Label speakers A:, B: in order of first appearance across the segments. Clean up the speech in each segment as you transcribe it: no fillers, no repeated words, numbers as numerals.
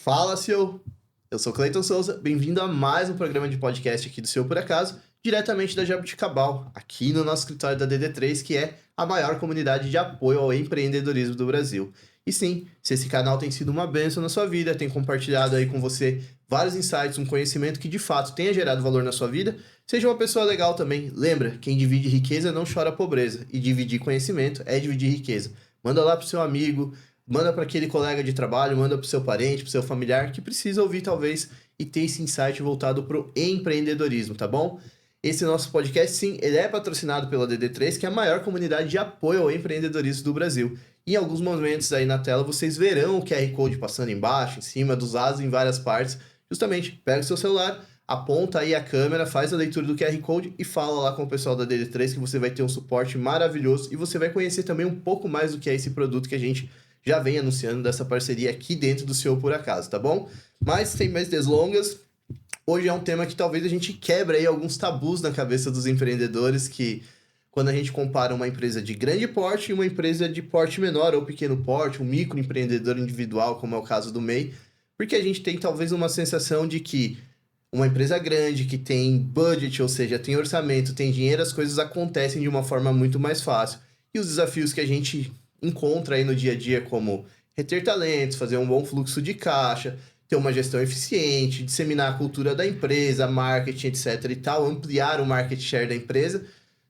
A: Fala, seu! Eu sou Cleiton Souza, bem-vindo a mais um programa de podcast aqui do Seu Por Acaso, diretamente da Jabuticabal, aqui no nosso escritório da DD3, que é a maior comunidade de apoio ao empreendedorismo do Brasil. E sim, se esse canal tem sido uma bênção na sua vida, tem compartilhado aí com você vários insights, um conhecimento que de fato tenha gerado valor na sua vida, seja uma pessoa legal também. Lembra, quem divide riqueza não chora pobreza, e dividir conhecimento é dividir riqueza. Manda lá pro seu amigo, manda para aquele colega de trabalho, manda pro seu parente, pro seu familiar, que precisa ouvir talvez e ter esse insight voltado pro empreendedorismo, tá bom? Esse nosso podcast, sim, ele é patrocinado pela DD3, que é a maior comunidade de apoio ao empreendedorismo do Brasil. Em alguns momentos aí na tela vocês verão o QR Code passando embaixo, em cima, dos lados, em várias partes. Justamente, pega o seu celular, aponta aí a câmera, faz a leitura do QR Code e fala lá com o pessoal da DD3 que você vai ter um suporte maravilhoso e você vai conhecer também um pouco mais do que é esse produto que a gente já vem anunciando dessa parceria aqui dentro do Seu Por Acaso, tá bom? Mas sem mais delongas, hoje é um tema que talvez a gente quebre aí alguns tabus na cabeça dos empreendedores que quando a gente compara uma empresa de grande porte e uma empresa de porte menor ou pequeno porte, um microempreendedor individual, como é o caso do MEI, porque a gente tem talvez uma sensação de que uma empresa grande que tem budget, ou seja, tem orçamento, tem dinheiro, as coisas acontecem de uma forma muito mais fácil. E os desafios que a gente encontra aí no dia a dia, como reter talentos, fazer um bom fluxo de caixa, ter uma gestão eficiente, disseminar a cultura da empresa, marketing, etc e tal, ampliar o market share da empresa,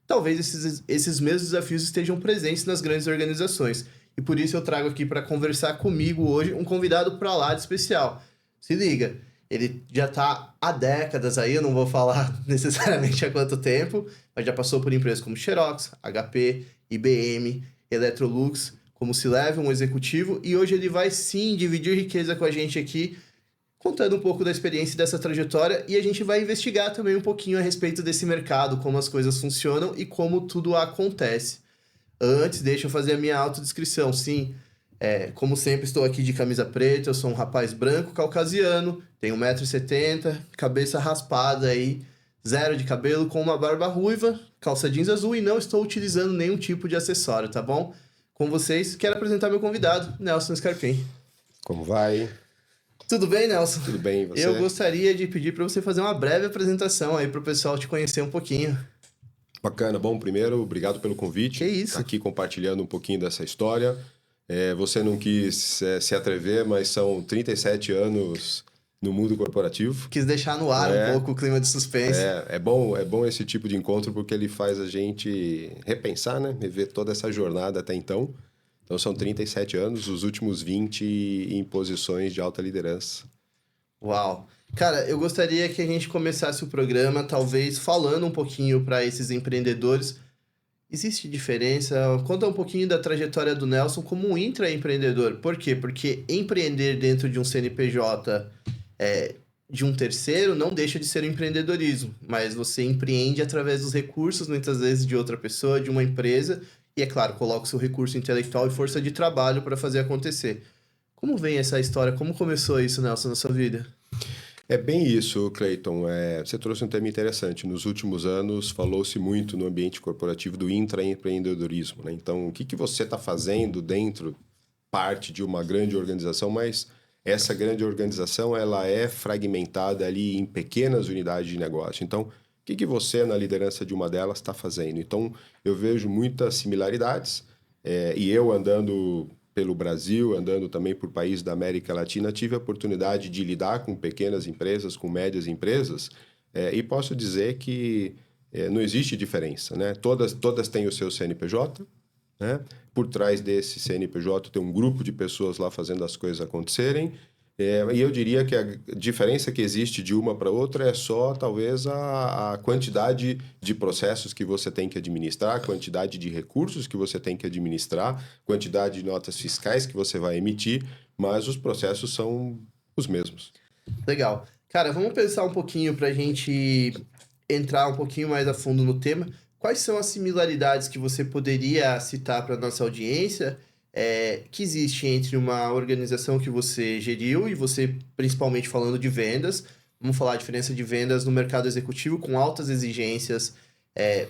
A: talvez esses mesmos desafios estejam presentes nas grandes organizações. E por isso eu trago aqui para conversar comigo hoje um convidado para lá de especial. Se liga, ele já está há décadas aí, eu não vou falar necessariamente há quanto tempo, mas já passou por empresas como Xerox, HP, IBM, Electrolux, como C-Level, um executivo, e hoje ele vai sim dividir riqueza com a gente aqui, contando um pouco da experiência dessa trajetória, e a gente vai investigar também um pouquinho a respeito desse mercado, como as coisas funcionam e como tudo acontece. Antes, deixa eu fazer a minha autodescrição. Sim, como sempre, estou aqui de camisa preta, eu sou um rapaz branco, caucasiano, tenho 1,70 m, cabeça raspada aí, zero de cabelo, com uma barba ruiva, calça jeans azul e não estou utilizando nenhum tipo de acessório, tá bom? Com vocês, quero apresentar meu convidado, Nelson Scarpim.
B: Como vai?
A: Tudo bem, Nelson?
B: Tudo bem, e você?
A: Eu gostaria de pedir para você fazer uma breve apresentação aí para o pessoal te conhecer um pouquinho.
B: Bacana. Bom, primeiro, obrigado pelo convite.
A: Que isso.
B: Tá aqui compartilhando um pouquinho dessa história. Você não quis se atrever, mas são 37 anos no mundo corporativo.
A: Quis deixar no ar um pouco o clima de suspense.
B: É bom esse tipo de encontro porque ele faz a gente repensar, né? Rever toda essa jornada até então. Então são 37 anos, os últimos 20 em posições de alta liderança.
A: Uau! Cara, eu gostaria que a gente começasse o programa talvez falando um pouquinho para esses empreendedores. Existe diferença? Conta um pouquinho da trajetória do Nelson como um intraempreendedor. Por quê? Porque empreender dentro de um CNPJ de um terceiro não deixa de ser um empreendedorismo, mas você empreende através dos recursos, muitas vezes, de outra pessoa, de uma empresa, e, é claro, coloca o seu recurso intelectual e força de trabalho para fazer acontecer. Como vem essa história? Como começou isso, Nelson, na sua vida?
B: É bem isso, Cleiton. Você trouxe um tema interessante. Nos últimos anos, falou-se muito no ambiente corporativo do intraempreendedorismo, né? Então, o que você está fazendo dentro, parte de uma grande organização, mas essa grande organização ela é fragmentada ali em pequenas unidades de negócio. Então, o que você, na liderança de uma delas, está fazendo? Então, eu vejo muitas similaridades, e eu andando pelo Brasil, andando também por países da América Latina, tive a oportunidade de lidar com pequenas empresas, com médias empresas, e posso dizer que não existe diferença, né? Todas têm o seu CNPJ, né? Por trás desse CNPJ tem um grupo de pessoas lá fazendo as coisas acontecerem, e eu diria que a diferença que existe de uma para outra é só, talvez, a quantidade de processos que você tem que administrar, a quantidade de recursos que você tem que administrar, quantidade de notas fiscais que você vai emitir, mas os processos são os mesmos.
A: Legal. Cara, vamos pensar um pouquinho para a gente entrar um pouquinho mais a fundo no tema. Quais são as similaridades que você poderia citar para a nossa audiência que existe entre uma organização que você geriu e você, principalmente falando de vendas, vamos falar a diferença de vendas no mercado executivo com altas exigências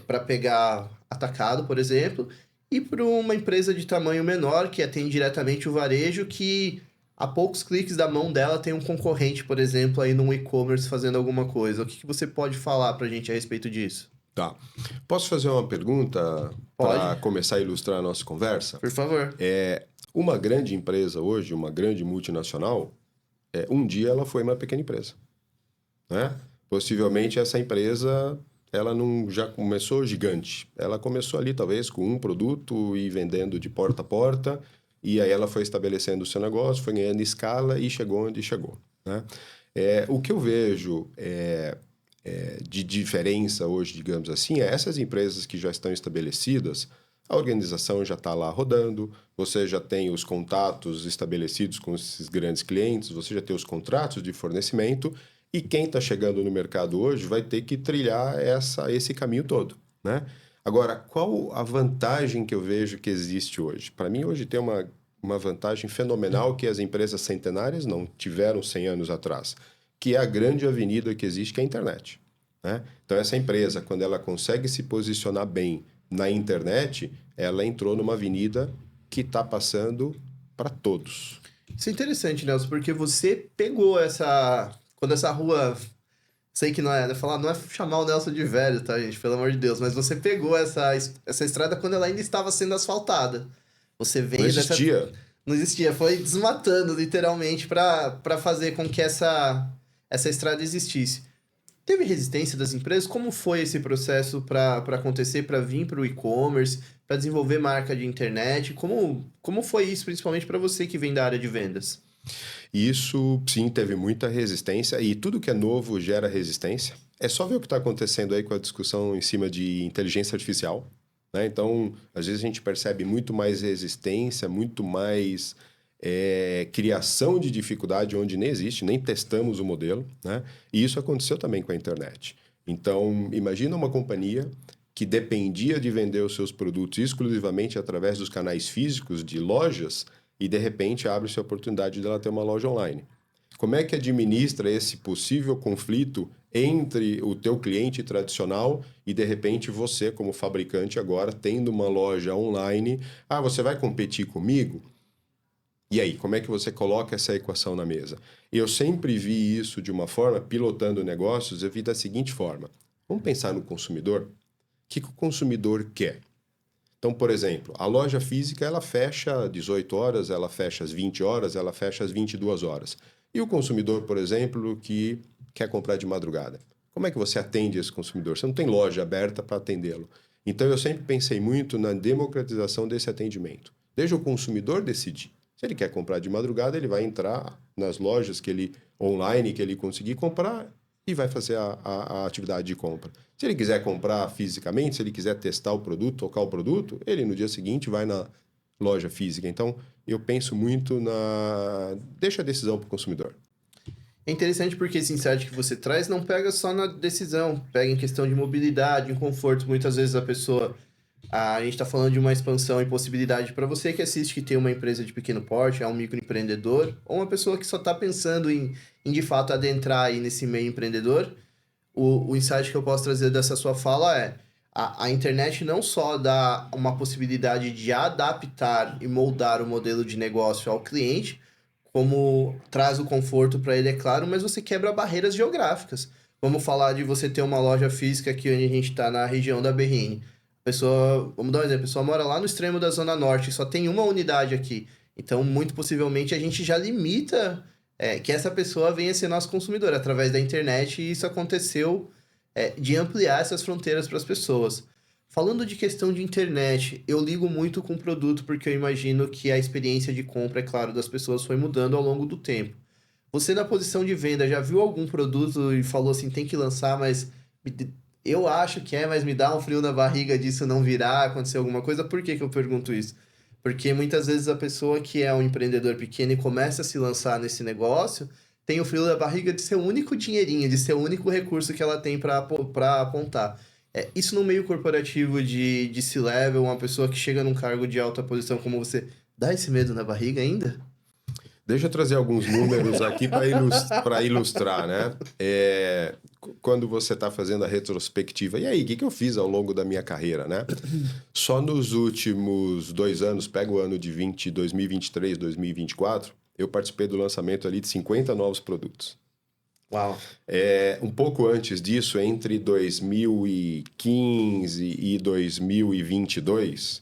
A: para pegar atacado, por exemplo, e para uma empresa de tamanho menor que atende diretamente o varejo que a poucos cliques da mão dela tem um concorrente, por exemplo, aí num e-commerce fazendo alguma coisa. O que você pode falar para a gente a respeito disso?
B: Tá. Posso fazer uma pergunta para
A: Pode,
B: começar a ilustrar a nossa conversa?
A: por favor.
B: Uma grande empresa hoje, uma grande multinacional, um dia ela foi uma pequena empresa, né? Possivelmente essa empresa, ela não já começou gigante. Ela começou ali talvez com um produto e vendendo de porta a porta, e aí ela foi estabelecendo o seu negócio, foi ganhando escala e chegou onde chegou, né? O que eu vejo de diferença hoje, digamos assim, é essas empresas que já estão estabelecidas, a organização já está lá rodando, você já tem os contatos estabelecidos com esses grandes clientes, você já tem os contratos de fornecimento, e quem está chegando no mercado hoje vai ter que trilhar esse caminho todo, né? Agora, qual a vantagem que eu vejo que existe hoje? Para mim, hoje tem uma vantagem fenomenal que as empresas centenárias não tiveram 100 anos atrás, que é a grande avenida que existe, que é a internet, né? Então, essa empresa, quando ela consegue se posicionar bem na internet, ela entrou numa avenida que está passando para todos.
A: Isso é interessante, Nelson, porque você pegou essa... Quando essa rua... Sei que não é chamar o Nelson de velho, tá, gente? Pelo amor de Deus. Mas você pegou essa estrada quando ela ainda estava sendo asfaltada. Você veio
B: Não existia.
A: Não existia. Foi desmatando, literalmente, para fazer com que essa estrada existisse. Teve resistência das empresas? Como foi esse processo para acontecer, para vir para o e-commerce, para desenvolver marca de internet? Como foi isso, principalmente para você que vem da área de vendas?
B: Isso, sim, teve muita resistência e tudo que é novo gera resistência. É só ver o que está acontecendo aí com a discussão em cima de inteligência artificial, né? Então, às vezes a gente percebe muito mais resistência, muito mais criação de dificuldade onde nem existe, nem testamos o modelo, né? E isso aconteceu também com a internet. Então, imagina uma companhia que dependia de vender os seus produtos exclusivamente através dos canais físicos de lojas e, de repente, abre-se a oportunidade dela ter uma loja online. Como é que administra esse possível conflito entre o teu cliente tradicional e, de repente, você, como fabricante, agora tendo uma loja online? Ah, você vai competir comigo? E aí, como é que você coloca essa equação na mesa? Eu sempre vi isso de uma forma, pilotando negócios, eu vi da seguinte forma. Vamos pensar no consumidor? O que o consumidor quer? Então, por exemplo, a loja física, ela fecha às 18 horas, ela fecha às 20 horas, ela fecha às 22 horas. E o consumidor, por exemplo, que quer comprar de madrugada. Como é que você atende esse consumidor? Você não tem loja aberta para atendê-lo. Então, eu sempre pensei muito na democratização desse atendimento. Deixa o consumidor decidir. Se ele quer comprar de madrugada, ele vai entrar nas lojas online que ele conseguir comprar e vai fazer a atividade de compra. Se ele quiser comprar fisicamente, se ele quiser testar o produto, tocar o produto, ele no dia seguinte vai na loja física. Então, eu penso muito deixa a decisão para o consumidor.
A: É interessante porque esse insight que você traz não pega só na decisão, pega em questão de mobilidade, em conforto. Muitas vezes a gente está falando de uma expansão e possibilidade para você que assiste, que tem uma empresa de pequeno porte, é um microempreendedor, ou uma pessoa que só está pensando em de fato adentrar aí nesse meio empreendedor. O insight que eu posso trazer dessa sua fala é a internet não só dá uma possibilidade de adaptar e moldar o modelo de negócio ao cliente, como traz o conforto para ele, é claro, mas você quebra barreiras geográficas. Vamos falar de você ter uma loja física aqui onde a gente está na região da Berrini. Vamos dar um exemplo, a pessoa mora lá no extremo da Zona Norte, só tem uma unidade aqui. Então, muito possivelmente, a gente já limita que essa pessoa venha ser nosso consumidor através da internet, e isso aconteceu de ampliar essas fronteiras para as pessoas. Falando de questão de internet, eu ligo muito com o produto porque eu imagino que a experiência de compra, é claro, das pessoas foi mudando ao longo do tempo. Você, na posição de venda, já viu algum produto e falou assim, tem que lançar, mas eu acho que mas me dá um frio na barriga disso não virar, acontecer alguma coisa? Por que eu pergunto isso? Porque muitas vezes a pessoa que é um empreendedor pequeno e começa a se lançar nesse negócio, tem o frio da barriga de ser o único dinheirinho, de ser o único recurso que ela tem para apontar. Isso no meio corporativo de C-level, uma pessoa que chega num cargo de alta posição como você, dá esse medo na barriga ainda?
B: Deixa eu trazer alguns números aqui para ilustrar, né? Quando você está fazendo a retrospectiva, e aí, o que eu fiz ao longo da minha carreira, né? Só nos últimos 2 anos, pega o ano de 2023, 2024, eu participei do lançamento ali de 50 novos produtos.
A: Uau!
B: Um pouco antes disso, entre 2015 e 2022,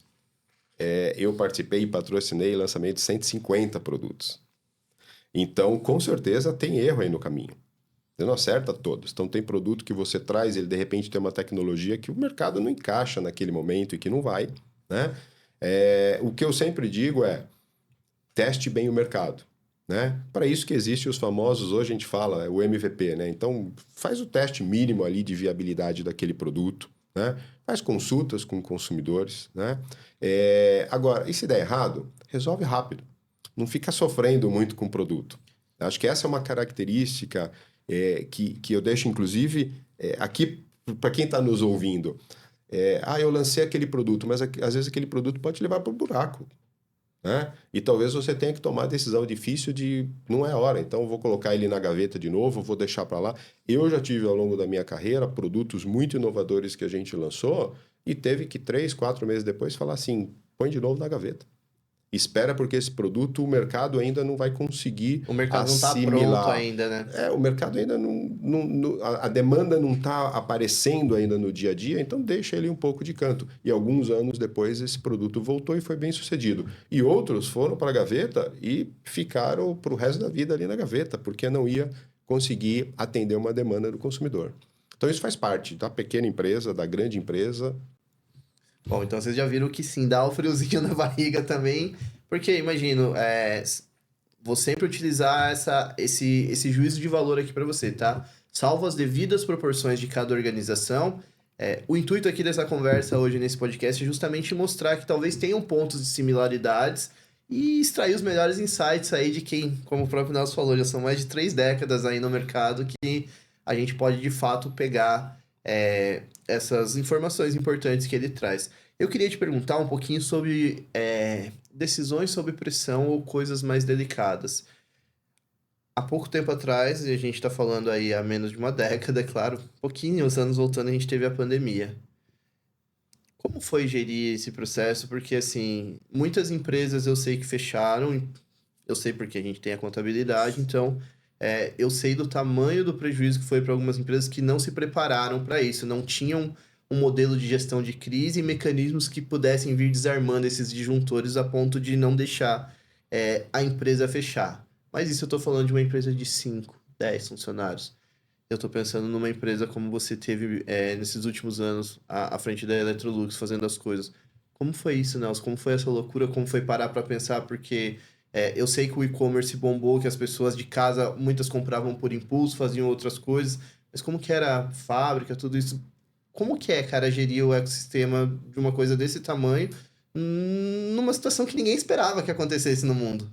B: eu participei e patrocinei o lançamento de 150 produtos. Então, com certeza, tem erro aí no caminho. Você não acerta todos. Então, tem produto que você traz, ele de repente tem uma tecnologia que o mercado não encaixa naquele momento e que não vai, né? O que eu sempre digo é, teste bem o mercado, né? Para isso que existem os famosos, hoje a gente fala, o MVP, né? Então, faz o teste mínimo ali de viabilidade daquele produto, né? Faz consultas com consumidores, né? Agora, e se der errado, resolve rápido. Não fica sofrendo muito com o produto. Acho que essa é uma característica que eu deixo, inclusive, aqui para quem está nos ouvindo. Eu lancei aquele produto, mas às vezes aquele produto pode te levar para o buraco, né? E talvez você tenha que tomar a decisão difícil de não é hora, então eu vou colocar ele na gaveta de novo, vou deixar para lá. Eu já tive ao longo da minha carreira produtos muito inovadores que a gente lançou e teve que 3, 4 meses depois falar assim, põe de novo na gaveta. Espera porque esse produto o mercado ainda não vai conseguir
A: O mercado não está
B: assimilar.
A: pronto ainda, né?
B: O mercado ainda a demanda não está aparecendo ainda no dia a dia, então deixa ele um pouco de canto. E alguns anos depois esse produto voltou e foi bem sucedido. E outros foram para a gaveta e ficaram para o resto da vida ali na gaveta, porque não ia conseguir atender uma demanda do consumidor. Então isso faz parte da pequena empresa, da grande empresa.
A: Bom, então vocês já viram que sim, dá o friozinho na barriga também, porque imagino, vou sempre utilizar esse juízo de valor aqui para você, tá? Salvo as devidas proporções de cada organização. O intuito aqui dessa conversa hoje nesse podcast é justamente mostrar que talvez tenham pontos de similaridades e extrair os melhores insights aí de quem, como o próprio Nelson falou, já são mais de 3 décadas aí no mercado que a gente pode de fato pegar essas informações importantes que ele traz. Eu queria te perguntar um pouquinho sobre decisões sob pressão ou coisas mais delicadas. Há pouco tempo atrás, e a gente está falando aí há menos de uma década, é claro, pouquinhos anos voltando, a gente teve a pandemia. Como foi gerir esse processo? Porque, assim, muitas empresas eu sei que fecharam, eu sei porque a gente tem a contabilidade, então eu sei do tamanho do prejuízo que foi para algumas empresas que não se prepararam para isso, não tinham um modelo de gestão de crise e mecanismos que pudessem vir desarmando esses disjuntores a ponto de não deixar a empresa fechar. Mas isso eu estou falando de uma empresa de 5, 10 funcionários. Eu estou pensando numa empresa como você teve nesses últimos anos à frente da Electrolux fazendo as coisas. Como foi isso, Nelson? Como foi essa loucura? Como foi parar para pensar? Porque eu sei que o e-commerce bombou, que as pessoas de casa, muitas compravam por impulso, faziam outras coisas. Mas como que era a fábrica, tudo isso? Como que cara, gerir o ecossistema de uma coisa desse tamanho numa situação que ninguém esperava que acontecesse no mundo?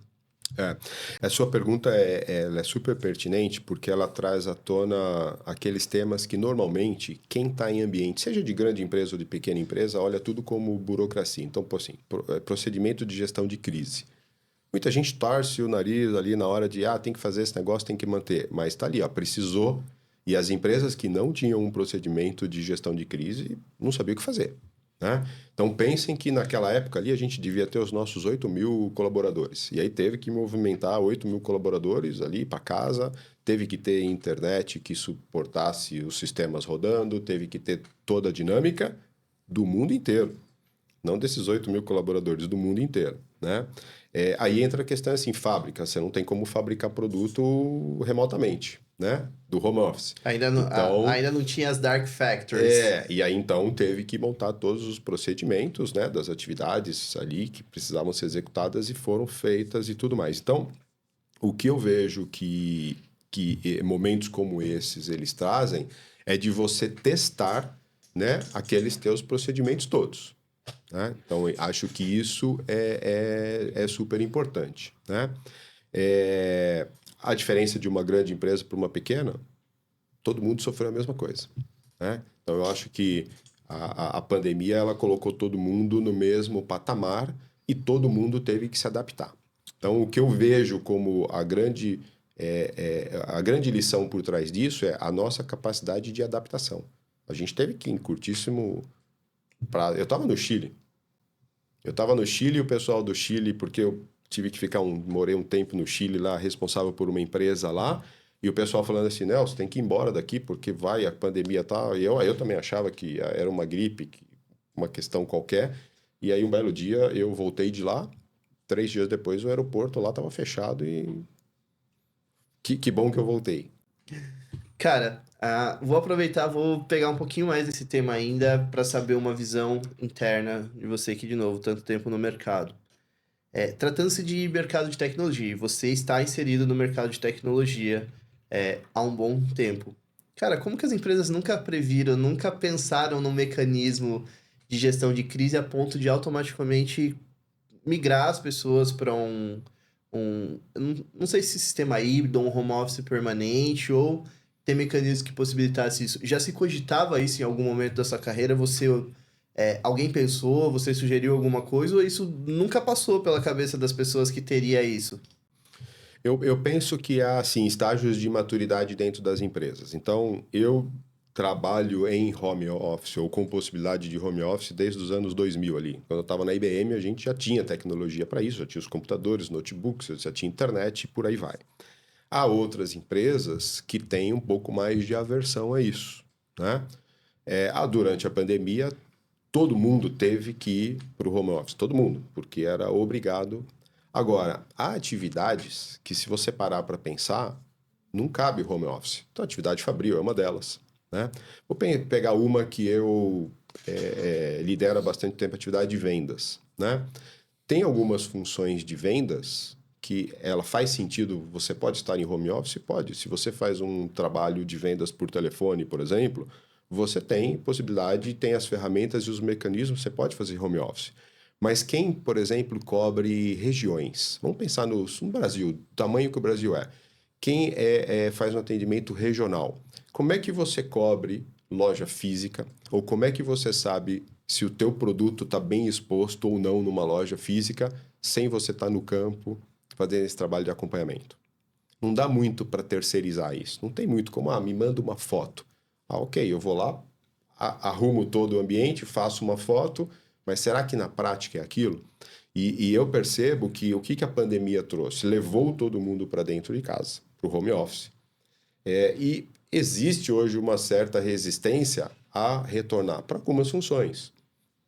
B: A sua pergunta ela é super pertinente porque ela traz à tona aqueles temas que normalmente quem está em ambiente, seja de grande empresa ou de pequena empresa, olha tudo como burocracia. Então, assim, procedimento de gestão de crise. Muita gente torce o nariz ali na hora de, tem que fazer esse negócio, tem que manter. Mas está ali, precisou. E as empresas que não tinham um procedimento de gestão de crise não sabiam o que fazer, né? Então, pensem que naquela época ali a gente devia ter os nossos 8 mil colaboradores. E aí teve que movimentar 8 mil colaboradores ali para casa, teve que ter internet que suportasse os sistemas rodando, teve que ter toda a dinâmica do mundo inteiro. Não desses 8 mil colaboradores, do mundo inteiro, né? Aí entra a questão assim, fábrica. Você não tem como fabricar produto remotamente, né? Do home office.
A: Ainda não tinha as dark factories.
B: E aí então teve que montar todos os procedimentos, né? Das atividades ali que precisavam ser executadas e foram feitas e tudo mais. Então, o que eu vejo que momentos como esses eles trazem é de você testar, né? Aqueles teus procedimentos todos. Né? Então, acho que isso é super importante. Né? A diferença de uma grande empresa para uma pequena, todo mundo sofreu a mesma coisa. Né? Então, eu acho que a pandemia ela colocou todo mundo no mesmo patamar e todo mundo teve que se adaptar. Então, o que eu vejo como a grande lição por trás disso é a nossa capacidade de adaptação. A gente teve que, em curtíssimo prazo... Eu estava no Chile e o pessoal do Chile, porque eu tive que morei um tempo no Chile lá, responsável por uma empresa lá, e o pessoal falando assim, Nelson, tem que ir embora daqui porque a pandemia tá... E eu também achava que era uma gripe, uma questão qualquer, e aí um belo dia eu voltei de lá, 3 dias depois o aeroporto lá estava fechado e... Que bom que eu voltei.
A: Cara, vou aproveitar, vou pegar um pouquinho mais desse tema ainda para saber uma visão interna de você aqui de novo, tanto tempo no mercado. Tratando-se de mercado de tecnologia, e você está inserido no mercado de tecnologia há um bom tempo. Cara, como que as empresas nunca previram, nunca pensaram no mecanismo de gestão de crise a ponto de automaticamente migrar as pessoas para eu não sei se sistema híbrido, um home office permanente, ou ter mecanismos que possibilitassem isso. Já se cogitava isso em algum momento da sua carreira? Alguém pensou, você sugeriu alguma coisa, ou isso nunca passou pela cabeça das pessoas que teria isso?
B: Eu penso que há, assim, estágios de maturidade dentro das empresas. Então, eu trabalho em home office ou com possibilidade de home office desde os anos 2000 ali. Quando eu estava na IBM, a gente já tinha tecnologia para isso, já tinha os computadores, notebooks, já tinha internet e por aí vai. Há outras empresas que têm um pouco mais de aversão a isso, né? Durante a pandemia, todo mundo teve que ir para o home office, todo mundo, porque era obrigado. Agora, há atividades que, se você parar para pensar, não cabe home office. Então, a atividade fabril é uma delas, né? Vou pegar uma que eu lidero há bastante tempo, atividade de vendas, né? Tem algumas funções de vendas que ela faz sentido, você pode estar em home office? Pode. Se você faz um trabalho de vendas por telefone, por exemplo, você tem possibilidade, tem as ferramentas e os mecanismos, você pode fazer home office. Mas quem, por exemplo, cobre regiões, vamos pensar no Brasil, o tamanho que o Brasil é. Quem faz um atendimento regional, como é que você cobre loja física? Ou como é que você sabe se o teu produto está bem exposto ou não numa loja física, sem você estar no campo fazendo esse trabalho de acompanhamento? Não dá muito para terceirizar isso. Não tem muito como, me manda uma foto. Ok, eu vou lá, arrumo todo o ambiente, faço uma foto, mas será que na prática é aquilo? E eu percebo que o que a pandemia trouxe? Levou todo mundo para dentro de casa, para o home office. E existe hoje uma certa resistência a retornar para algumas funções.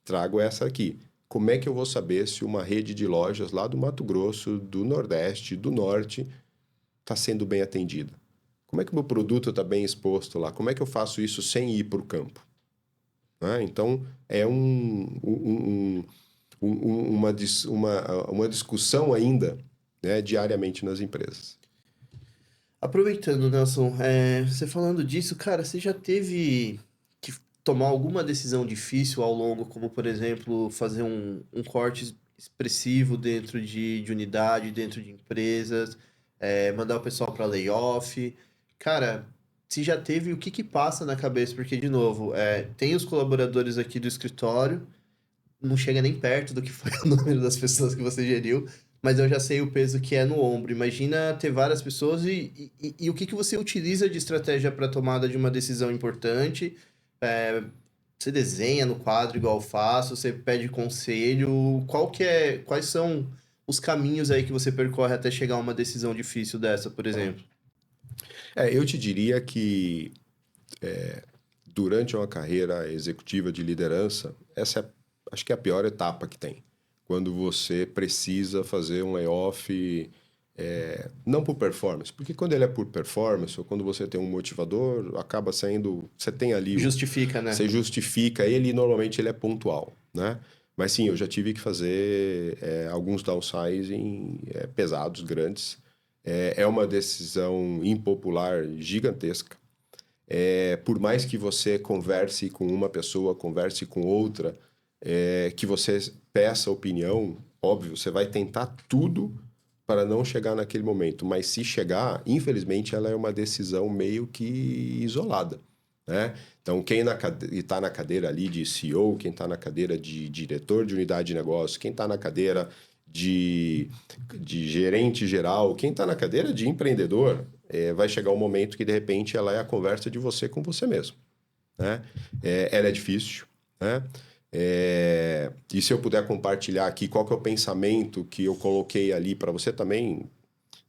B: Trago essa aqui. Como é que eu vou saber se uma rede de lojas lá do Mato Grosso, do Nordeste, do Norte, está sendo bem atendida? Como é que o meu produto está bem exposto lá? Como é que eu faço isso sem ir para o campo? Né? Então, é uma discussão ainda, né, diariamente nas empresas.
A: Aproveitando, Nelson, você falando disso, cara, você já teve que tomar alguma decisão difícil ao longo, como por exemplo, fazer um corte expressivo dentro de unidade, dentro de empresas, mandar o pessoal para layoff? Cara, se já teve, o que que passa na cabeça? Porque, de novo, tem os colaboradores aqui do escritório, não chega nem perto do que foi o número das pessoas que você geriu, mas eu já sei o peso que é no ombro. Imagina ter várias pessoas e o que que você utiliza de estratégia para tomada de uma decisão importante. É, Você desenha no quadro igual eu faço, você pede conselho. Quais são os caminhos aí que você percorre até chegar a uma decisão difícil dessa, por exemplo?
B: Eu te diria que durante uma carreira executiva de liderança, essa acho que é a pior etapa que tem. Quando você precisa fazer um layoff, não por performance, porque quando ele é por performance, ou quando você tem um motivador, acaba sendo... Você tem ali...
A: Justifica, né?
B: Você justifica ele e normalmente ele é pontual, né? Mas sim, eu já tive que fazer alguns downsizing pesados, grandes. É uma decisão impopular gigantesca. Por mais que você converse com uma pessoa, converse com outra, que você peça opinião, óbvio, você vai tentar tudo para não chegar naquele momento. Mas se chegar, infelizmente, ela é uma decisão meio que isolada, né? Então, quem está na cadeira ali de CEO, quem está na cadeira de diretor de unidade de negócio, quem está na cadeira de gerente geral, quem está na cadeira de empreendedor, vai chegar um momento que, de repente, ela é a conversa de você com você mesmo, né? Ela é difícil, né? E se eu puder compartilhar aqui qual que é o pensamento que eu coloquei ali para você também,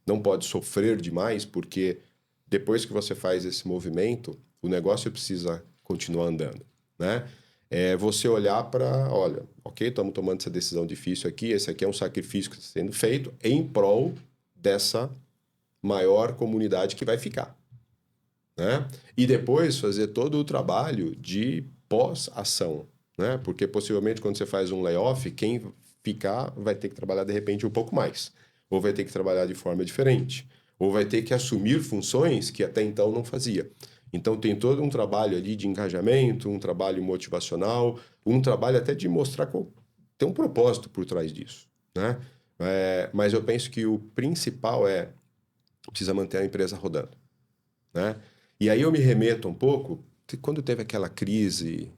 B: não pode sofrer demais, porque depois que você faz esse movimento, o negócio precisa continuar andando, né? É você olhar para, olha, ok, estamos tomando essa decisão difícil aqui, esse aqui é um sacrifício que está sendo feito em prol dessa maior comunidade que vai ficar, né? E depois fazer todo o trabalho de pós-ação, né? Porque possivelmente quando você faz um layoff, quem ficar vai ter que trabalhar de repente um pouco mais, ou vai ter que trabalhar de forma diferente, ou vai ter que assumir funções que até então não fazia. Então tem todo um trabalho ali de engajamento, um trabalho motivacional, um trabalho até de mostrar que tem um propósito por trás disso, né? Mas eu penso que o principal precisa manter a empresa rodando, né? E aí eu me remeto um pouco, quando teve aquela crise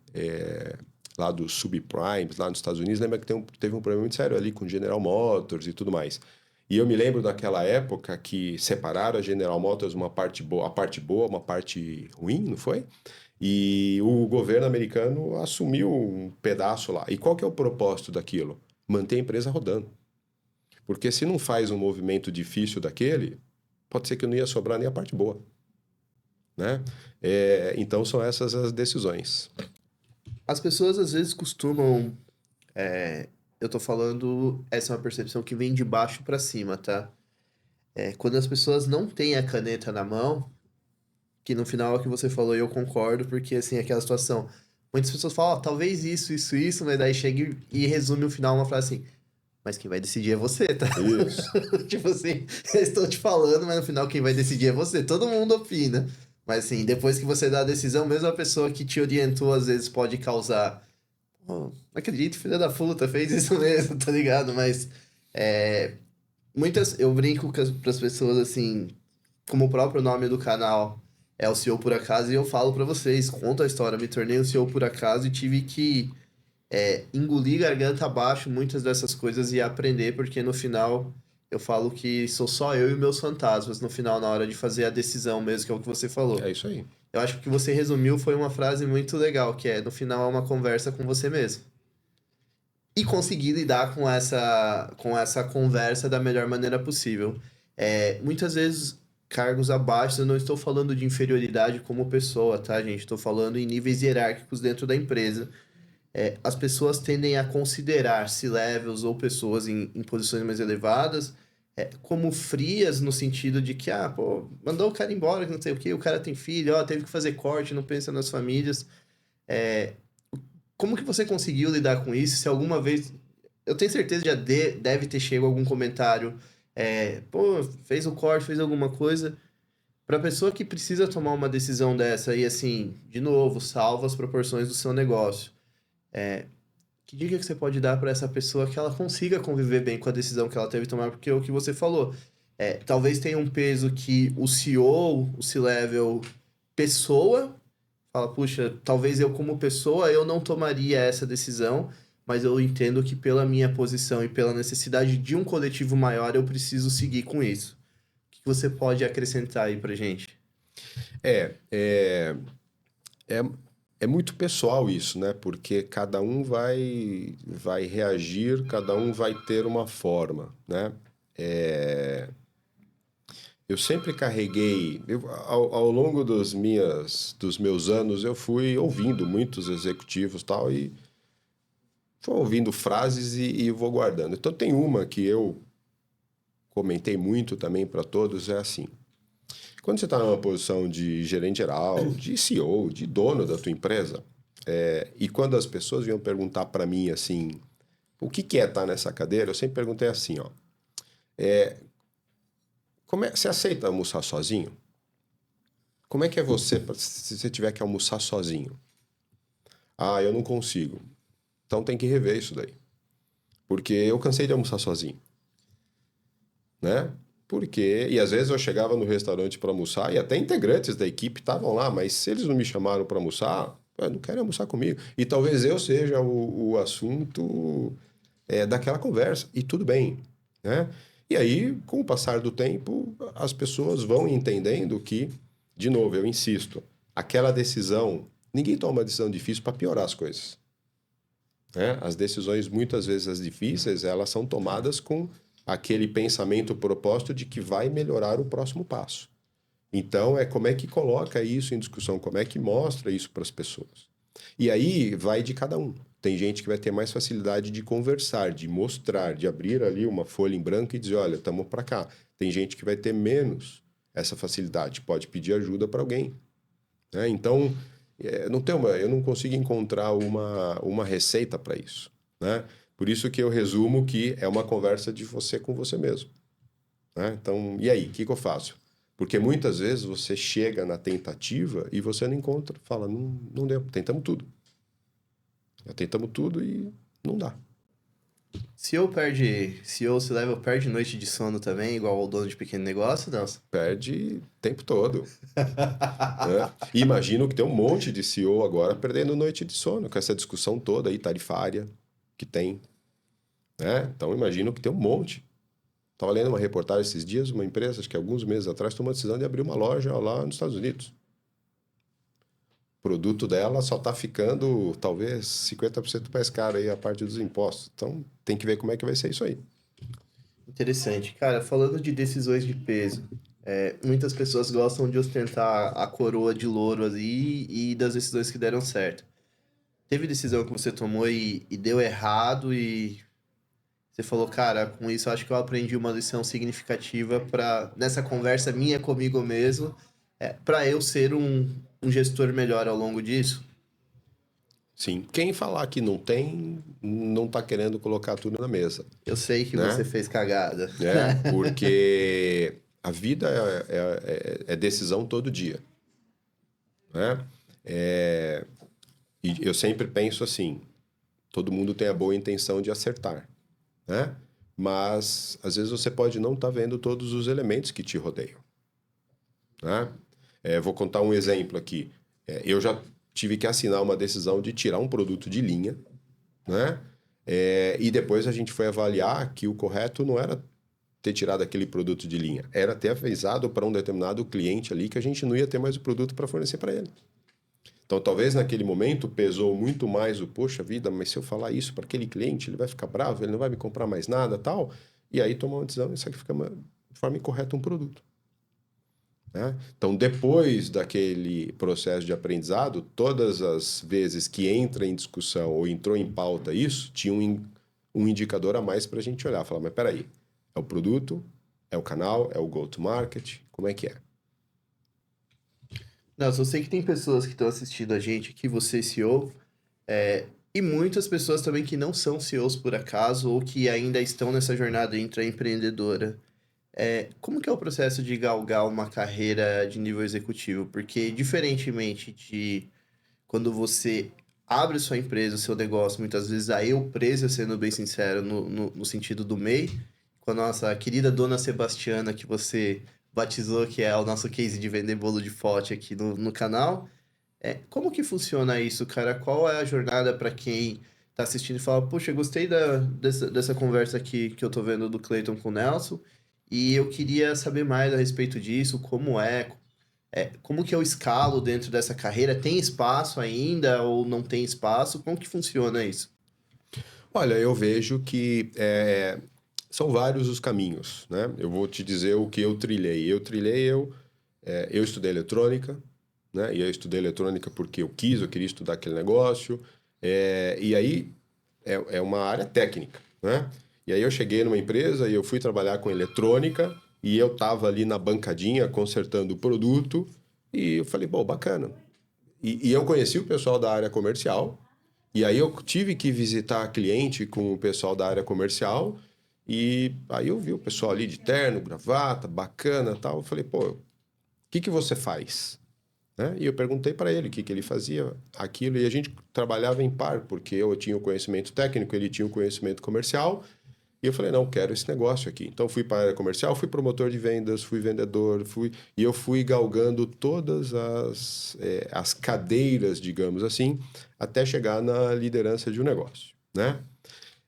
B: lá dos subprimes, lá nos Estados Unidos, lembra que teve um problema muito sério ali com General Motors e tudo mais. E eu me lembro daquela época que separaram a General Motors uma parte boa, uma parte ruim, não foi? E o governo americano assumiu um pedaço lá. E qual que é o propósito daquilo? Manter a empresa rodando. Porque se não faz um movimento difícil daquele, pode ser que não ia sobrar nem a parte boa, né? Então são essas as decisões.
A: As pessoas às vezes costumam. Eu tô falando, essa é uma percepção que vem de baixo pra cima, tá? Quando as pessoas não têm a caneta na mão, que no final é o que você falou e eu concordo, porque assim, aquela situação. Muitas pessoas falam, ó, talvez isso, mas daí chega e resume o final uma frase assim. Mas quem vai decidir é você, tá?
B: Isso.
A: Tipo assim, eu estou te falando, mas no final quem vai decidir é você. Todo mundo opina. Mas assim, depois que você dá a decisão, mesmo a pessoa que te orientou às vezes pode causar. "Pô, não acredito, filha da puta, fez isso mesmo, tá ligado? Mas eu brinco pras pessoas assim, como o próprio nome do canal é o CEO por acaso, e eu falo pra vocês, conto a história, me tornei o CEO por acaso e tive que engolir garganta abaixo muitas dessas coisas e aprender, porque no final eu falo que sou só eu e meus fantasmas no final, na hora de fazer a decisão mesmo, que é o que você falou.
B: É isso aí.
A: Eu acho que o que você resumiu foi uma frase muito legal, que é, no final é uma conversa com você mesmo. E conseguir lidar com essa conversa da melhor maneira possível. Muitas vezes, cargos abaixo, eu não estou falando de inferioridade como pessoa, tá, gente? Estou falando em níveis hierárquicos dentro da empresa. As pessoas tendem a considerar C-levels ou pessoas em posições mais elevadas como frias no sentido de que, pô, mandou o cara embora, que não sei o quê, o cara tem filho, ó, teve que fazer corte, não pensa nas famílias. Como que você conseguiu lidar com isso? Se alguma vez... Eu tenho certeza que já deve ter chegado algum comentário, pô, fez o corte, fez alguma coisa. Para pessoa que precisa tomar uma decisão dessa e, assim, de novo, salva as proporções do seu negócio. Que dica que você pode dar para essa pessoa que ela consiga conviver bem com a decisão que ela teve que tomar? Porque é o que você falou. Talvez tenha um peso que o CEO, o C-level, pessoa, fala, puxa, talvez eu como pessoa eu não tomaria essa decisão, mas eu entendo que pela minha posição e pela necessidade de um coletivo maior eu preciso seguir com isso. O que você pode acrescentar aí pra gente?
B: É, é, é, é muito pessoal isso, né? Porque cada um vai reagir, cada um vai ter uma forma, né? Eu sempre carreguei, ao longo dos meus anos, eu fui ouvindo muitos executivos tal, e fui ouvindo frases e vou guardando. Então tem uma que eu comentei muito também para todos, é assim. Quando você está numa posição de gerente geral, de CEO, de dono da tua empresa, e quando as pessoas vinham perguntar para mim assim, o que é estar nessa cadeira, eu sempre perguntei assim, ó, você aceita almoçar sozinho? Como é que é você se você tiver que almoçar sozinho? Ah, eu não consigo. Então tem que rever isso daí. Porque eu cansei de almoçar sozinho, né? E às vezes eu chegava no restaurante para almoçar e até integrantes da equipe estavam lá, mas se eles não me chamaram para almoçar, não querem almoçar comigo. E talvez eu seja o assunto daquela conversa, e tudo bem, né? E aí, com o passar do tempo, as pessoas vão entendendo que, de novo, eu insisto, aquela decisão, ninguém toma uma decisão difícil para piorar as coisas. né? As decisões, muitas vezes as difíceis, elas são tomadas com aquele pensamento proposto de que vai melhorar o próximo passo. Então, é como é que coloca isso em discussão, como é que mostra isso para as pessoas. E aí vai de cada um. Tem gente que vai ter mais facilidade de conversar, de mostrar, de abrir ali uma folha em branco e dizer, olha, estamos para cá. Tem gente que vai ter menos essa facilidade, pode pedir ajuda para alguém, né? Então, eu não consigo encontrar uma receita para isso, né? Por isso que eu resumo que é uma conversa de você com você mesmo, né? Então, e aí, o que eu faço? Porque muitas vezes você chega na tentativa e você não encontra, fala, não deu, tentamos tudo. Já tentamos tudo e não dá.
A: CEO se leva, perde noite de sono também, igual ao dono de pequeno negócio, Nelson?
B: Perde o tempo todo. Né? E imagino que tem um monte de CEO agora perdendo noite de sono, com essa discussão toda aí, tarifária, que tem. Né? Então imagino que tem um monte. Estava lendo uma reportagem esses dias, uma empresa, acho que alguns meses atrás, tomou a decisão de abrir uma loja lá nos Estados Unidos. O produto dela só está ficando, talvez, 50% mais caro aí a parte dos impostos. Então, tem que ver como é que vai ser isso aí.
A: Interessante. Cara, falando de decisões de peso, muitas pessoas gostam de ostentar a coroa de louro ali e das decisões que deram certo. Teve decisão que você tomou e deu errado e você falou, cara, com isso eu acho que eu aprendi uma lição significativa para nessa conversa minha comigo mesmo, para eu ser um gestor melhor ao longo disso.
B: Sim. Quem falar que não tem, não está querendo colocar tudo na mesa,
A: Eu sei que você
B: né?
A: fez cagada.
B: Porque a vida é decisão todo dia, né? E eu sempre penso assim, todo mundo tem a boa intenção de acertar, né? Mas às vezes você pode não estar vendo todos os elementos que te rodeiam, né? Vou contar um exemplo aqui. Eu já tive que assinar uma decisão de tirar um produto de linha, né? E depois a gente foi avaliar que o correto não era ter tirado aquele produto de linha, era ter avisado para um determinado cliente ali que a gente não ia ter mais o produto para fornecer para ele. Então, talvez naquele momento pesou muito mais o, poxa vida, mas se eu falar isso para aquele cliente, ele vai ficar bravo, ele não vai me comprar mais nada, tal. E aí tomar uma decisão e sacrificar de forma incorreta um produto, né? Então, depois daquele processo de aprendizado, todas as vezes que entra em discussão ou entrou em pauta isso, tinha um indicador a mais para a gente olhar. Falar, mas peraí, é o produto, é o canal, é o go-to-market, como é que é?
A: Não, eu sei que tem pessoas que estão assistindo a gente aqui, você é CEO, e muitas pessoas também que não são CEOs por acaso ou que ainda estão nessa jornada intraempreendedora. Como que é o processo de galgar uma carreira de nível executivo? Porque, diferentemente de quando você abre sua empresa, o seu negócio, muitas vezes a eu presa, sendo bem sincero, no sentido do MEI, com a nossa querida dona Sebastiana, que você batizou, que é o nosso case de vender bolo de pote aqui no canal. Como que funciona isso, cara? Qual é a jornada para quem tá assistindo e fala, poxa, gostei dessa conversa aqui que eu tô vendo do Clayton com o Nelson, e eu queria saber mais a respeito disso, como que eu escalo dentro dessa carreira? Tem espaço ainda ou não tem espaço? Como que funciona isso?
B: Olha, eu vejo que são vários os caminhos, né? Eu vou te dizer o que eu trilhei. Eu estudei eletrônica, né? E eu estudei eletrônica porque eu queria estudar aquele negócio. E aí é uma área técnica, né? E aí eu cheguei numa empresa e eu fui trabalhar com eletrônica e eu estava ali na bancadinha consertando o produto e eu falei, bom, bacana. E eu conheci o pessoal da área comercial e aí eu tive que visitar cliente com o pessoal da área comercial e aí eu vi o pessoal ali de terno, gravata, bacana, tal. Eu falei, pô, o que você faz? Né? E eu perguntei para ele o que ele fazia, aquilo, e a gente trabalhava em par, porque eu tinha o conhecimento técnico, ele tinha o conhecimento comercial, e eu falei, não, quero esse negócio aqui. Então fui para a área comercial, fui promotor de vendas, fui vendedor, e eu fui galgando todas as cadeiras, digamos assim, até chegar na liderança de um negócio, né?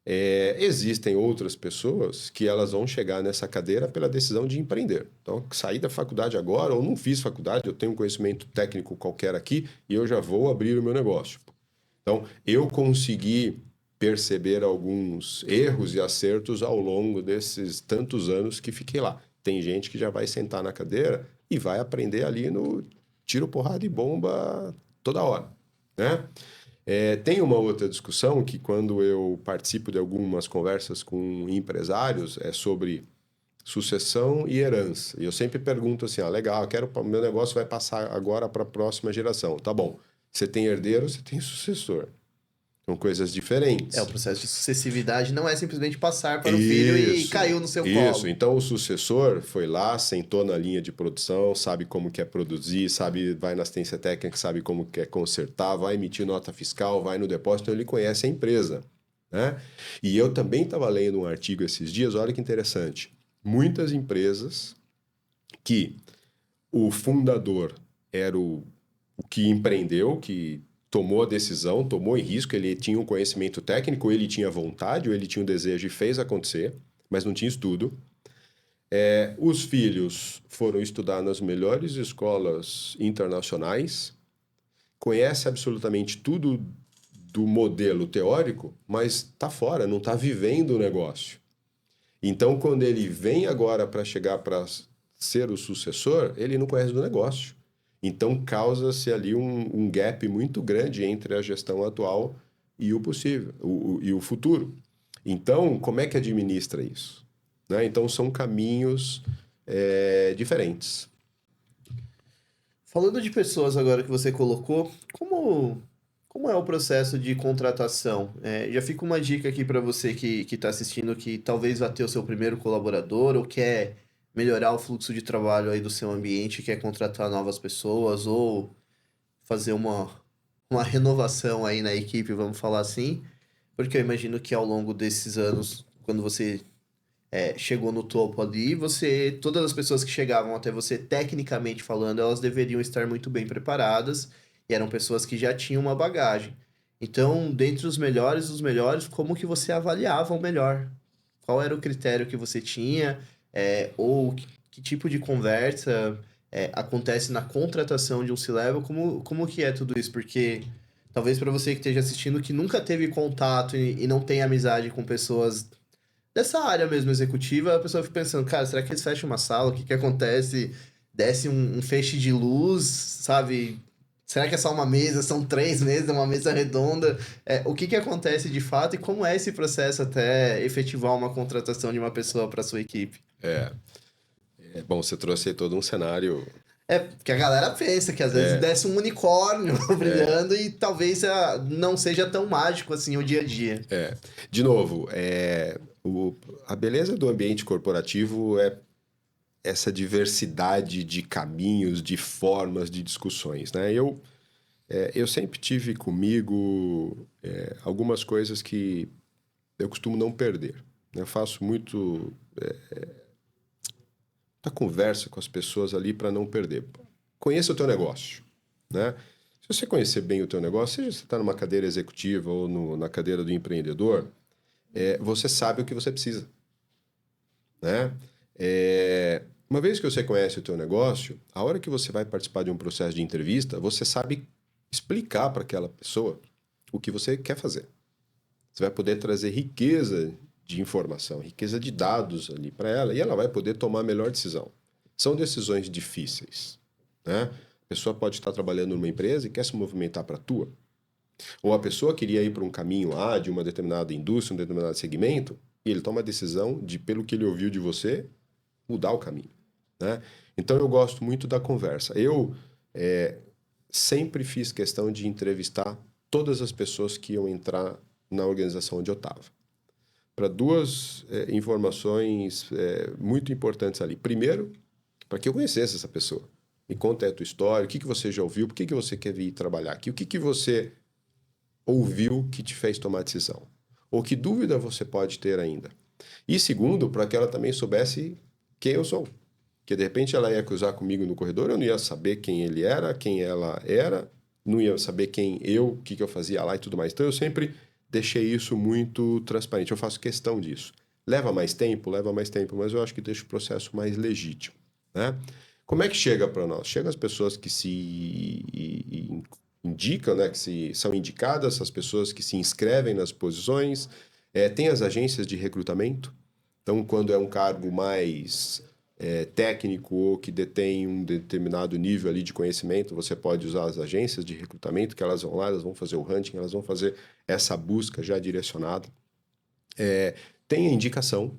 B: Existem outras pessoas que elas vão chegar nessa cadeira pela decisão de empreender. Então, saí da faculdade agora, ou não fiz faculdade, eu tenho um conhecimento técnico qualquer aqui e eu já vou abrir o meu negócio. Então, eu consegui perceber alguns erros e acertos ao longo desses tantos anos que fiquei lá. Tem gente que já vai sentar na cadeira e vai aprender ali no tiro, porrada e bomba toda hora, né? Tem uma outra discussão que quando eu participo de algumas conversas com empresários é sobre sucessão e herança. E eu sempre pergunto assim, legal, meu negócio vai passar agora para a próxima geração. Tá bom, você tem herdeiro, você tem sucessor. São coisas diferentes.
A: O processo de sucessividade não é simplesmente passar para o filho e caiu no seu colo.
B: Isso, então o sucessor foi lá, sentou na linha de produção, sabe como quer produzir, vai na assistência técnica, sabe como quer consertar, vai emitir nota fiscal, vai no depósito, então ele conhece a empresa, né? E eu também estava lendo um artigo esses dias, olha que interessante. Muitas empresas que o fundador era o que empreendeu, que tomou a decisão, tomou em risco, ele tinha um conhecimento técnico, ele tinha vontade, ou ele tinha um desejo e fez acontecer, mas não tinha estudo. Os filhos foram estudar nas melhores escolas internacionais, conhece absolutamente tudo do modelo teórico, mas está fora, não está vivendo o negócio. Então, quando ele vem agora para chegar para ser o sucessor, ele não conhece do negócio. Então, causa-se ali um gap muito grande entre a gestão atual e o possível, e o futuro. Então, como é que administra isso? Né? Então, são caminhos diferentes.
A: Falando de pessoas agora que você colocou, como é o processo de contratação? Já fica uma dica aqui para você que está assistindo, que talvez vá ter o seu primeiro colaborador ou quer melhorar o fluxo de trabalho aí do seu ambiente, quer contratar novas pessoas ou fazer uma renovação aí na equipe, vamos falar assim, porque eu imagino que ao longo desses anos, quando você chegou no topo ali, todas as pessoas que chegavam até você, tecnicamente falando, elas deveriam estar muito bem preparadas e eram pessoas que já tinham uma bagagem. Então, dentre os melhores dos melhores, como que você avaliava o melhor? Qual era o critério que você tinha? Ou que tipo de conversa acontece na contratação de um C-Level? Como que é tudo isso? Porque talvez para você que esteja assistindo que nunca teve contato e não tem amizade com pessoas dessa área mesmo executiva, a pessoa fica pensando, cara, será que eles fecham uma sala? O que que acontece? Desce um feixe de luz, sabe? Será que é só uma mesa? São 3 mesas, uma mesa redonda? O que que acontece de fato e como é esse processo até efetivar uma contratação de uma pessoa para sua equipe?
B: Bom, você trouxe aí todo um cenário.
A: Porque a galera pensa que às vezes desce um unicórnio brilhando e talvez não seja tão mágico assim o dia a dia.
B: De novo, a beleza do ambiente corporativo é essa diversidade de caminhos, de formas, de discussões, né? Eu sempre tive comigo algumas coisas que eu costumo não perder. Eu faço muito da conversa com as pessoas ali para não perder. Conheça o teu negócio, né? Se você conhecer bem o teu negócio, seja você está numa cadeira executiva ou na cadeira do empreendedor, você sabe o que você precisa, né? Uma vez que você conhece o teu negócio, a hora que você vai participar de um processo de entrevista, você sabe explicar para aquela pessoa o que você quer fazer. Você vai poder trazer riqueza de informação, riqueza de dados ali para ela, e ela vai poder tomar a melhor decisão. São decisões difíceis, né? A pessoa pode estar trabalhando numa empresa e quer se movimentar para a tua. Ou a pessoa queria ir para um caminho de uma determinada indústria, um determinado segmento, e ele toma a decisão de, pelo que ele ouviu de você, mudar o caminho, né? Então, eu gosto muito da conversa. Eu sempre fiz questão de entrevistar todas as pessoas que iam entrar na organização onde eu estava. Para duas informações muito importantes ali. Primeiro, para que eu conhecesse essa pessoa. Me conta a tua história, o que você já ouviu, por que você quer vir trabalhar aqui, o que você ouviu que te fez tomar decisão. Ou que dúvida você pode ter ainda. E segundo, para que ela também soubesse quem eu sou. Que de repente ela ia cruzar comigo no corredor, eu não ia saber quem ele era, quem ela era, não ia saber o que eu fazia lá e tudo mais. Então eu sempre deixei isso muito transparente. Eu faço questão disso. Leva mais tempo, mas eu acho que deixa o processo mais legítimo, né? Como é que chega para nós? Chega as pessoas que se indicam, né, são indicadas, as pessoas que se inscrevem nas posições, tem as agências de recrutamento. Então, quando é um cargo mais técnico ou que detém um determinado nível ali de conhecimento, você pode usar as agências de recrutamento, que elas vão lá, elas vão fazer o hunting, elas vão fazer essa busca já direcionada. Tem a indicação,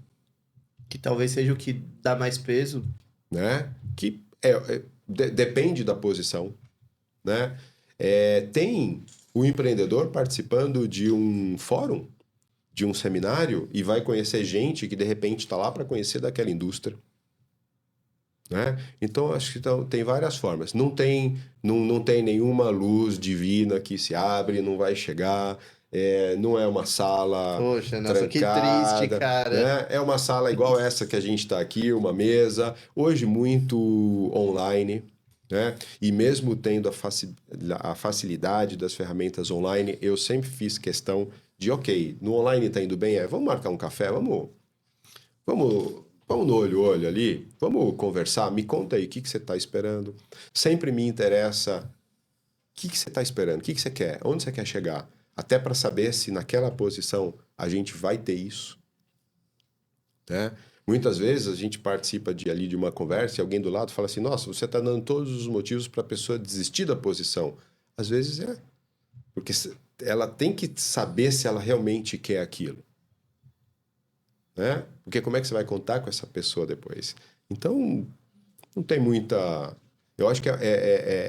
A: Que talvez seja o que dá mais peso.
B: né? Que depende da posição, né? Tem o empreendedor participando de um fórum, de um seminário, e vai conhecer gente que de repente está lá para conhecer daquela indústria, né? Então, acho que tem várias formas. Não tem nenhuma luz divina que se abre, não vai chegar. Não é uma sala
A: Poxa, nossa, que triste,
B: trancada,
A: cara.
B: né? É uma sala igual essa que a gente está aqui, uma mesa, hoje muito online, né? E mesmo tendo a facilidade das ferramentas online, eu sempre fiz questão de, ok, no online está indo bem, vamos marcar um café, vamos no olho ali, vamos conversar, me conta aí o que você está esperando. Sempre me interessa o que você está esperando, o que você quer, onde você quer chegar, até para saber se naquela posição a gente vai ter isso, né? Muitas vezes a gente participa ali de uma conversa e alguém do lado fala assim, nossa, você está dando todos os motivos para a pessoa desistir da posição. Às vezes porque ela tem que saber se ela realmente quer aquilo, né? Porque como é que você vai contar com essa pessoa depois? Então, não tem muita... Eu acho que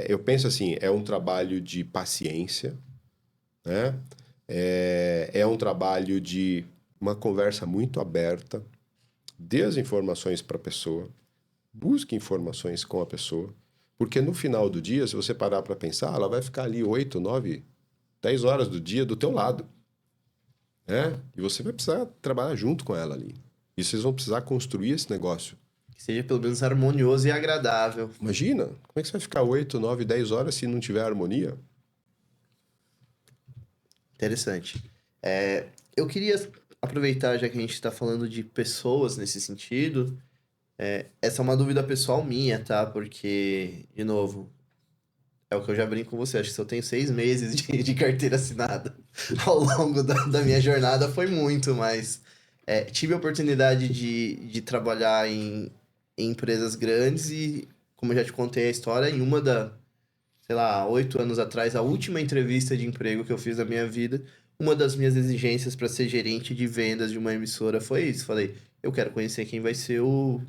B: eu penso assim, é um trabalho de paciência, né? É um trabalho de uma conversa muito aberta, dê as informações para a pessoa, busque informações com a pessoa, porque no final do dia, se você parar para pensar, ela vai ficar ali 8, 9, 10 horas do dia do teu lado, né? E você vai precisar trabalhar junto com ela ali. E vocês vão precisar construir esse negócio.
A: Que seja pelo menos harmonioso e agradável.
B: Imagina, como é que você vai ficar 8, 9, 10 horas se não tiver harmonia?
A: Interessante. Eu queria aproveitar, já que a gente está falando de pessoas nesse sentido, essa é uma dúvida pessoal minha, tá? Porque, de novo, é o que eu já brinco com você, acho que se eu tenho 6 meses de carteira assinada ao longo da minha jornada foi muito, mas tive a oportunidade de trabalhar em empresas grandes e, como eu já te contei a história, sei lá, 8 anos atrás, a última entrevista de emprego que eu fiz na minha vida, uma das minhas exigências para ser gerente de vendas de uma emissora foi isso. Falei, eu quero conhecer quem vai ser o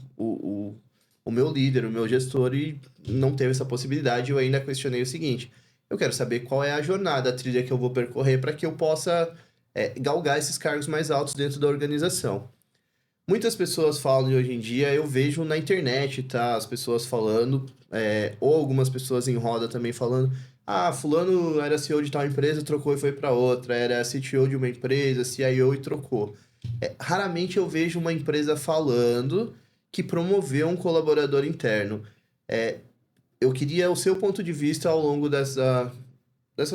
A: meu líder, o meu gestor, e não teve essa possibilidade. Eu ainda questionei o seguinte: eu quero saber qual é a jornada, a trilha que eu vou percorrer para que eu possa galgar esses cargos mais altos dentro da organização. Muitas pessoas falam de hoje em dia, eu vejo na internet, tá? As pessoas falando, ou algumas pessoas em roda também falando, fulano era CEO de tal empresa, trocou e foi para outra, era CTO de uma empresa, CIO e trocou. Raramente eu vejo uma empresa falando que promoveu um colaborador interno. Eu queria o seu ponto de vista ao longo dessa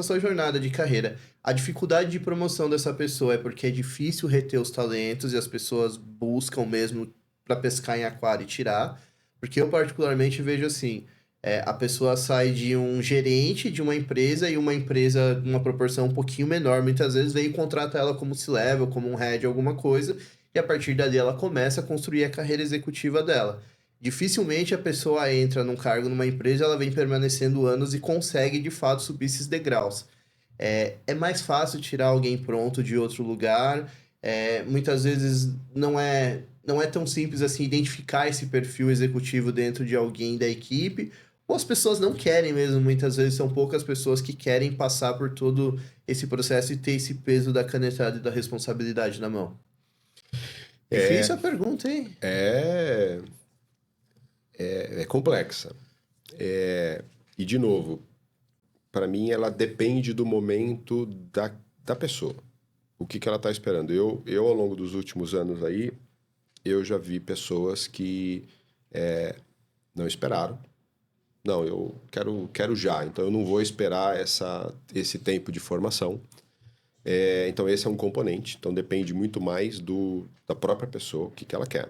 A: sua jornada de carreira. A dificuldade de promoção dessa pessoa é porque é difícil reter os talentos e as pessoas buscam mesmo para pescar em aquário e tirar. Porque eu particularmente vejo assim, a pessoa sai de um gerente de uma empresa e uma empresa numa proporção um pouquinho menor, muitas vezes vem e contrata ela como C-level, como um head, alguma coisa, e a partir dali ela começa a construir a carreira executiva dela. Dificilmente a pessoa entra num cargo numa empresa, ela vem permanecendo anos e consegue de fato subir esses degraus. É mais fácil tirar alguém pronto de outro lugar. Muitas vezes não é tão simples assim identificar esse perfil executivo dentro de alguém da equipe. Ou as pessoas não querem mesmo, muitas vezes são poucas pessoas que querem passar por todo esse processo e ter esse peso da canetada e da responsabilidade na mão. Difícil a pergunta, hein?
B: É complexa. E, de novo, para mim, ela depende do momento da pessoa. O que ela está esperando. Eu, ao longo dos últimos anos aí, eu já vi pessoas que não esperaram. Não, eu quero já, então eu não vou esperar esse tempo de formação. Então, esse é um componente. Então, depende muito mais da própria pessoa, o que ela quer.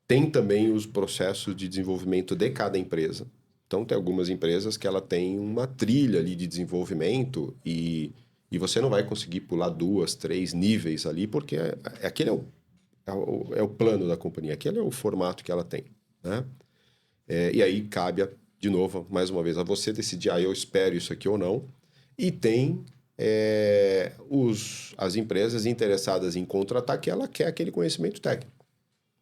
B: Tem também os processos de desenvolvimento de cada empresa. Então, tem algumas empresas que ela tem uma trilha ali de desenvolvimento e você não vai conseguir pular 2, 3 níveis ali, porque aquele é o plano da companhia, aquele é o formato que ela tem, né? E aí cabe, de novo, mais uma vez, a você decidir, eu espero isso aqui ou não. E tem as empresas interessadas em contratar que ela quer aquele conhecimento técnico.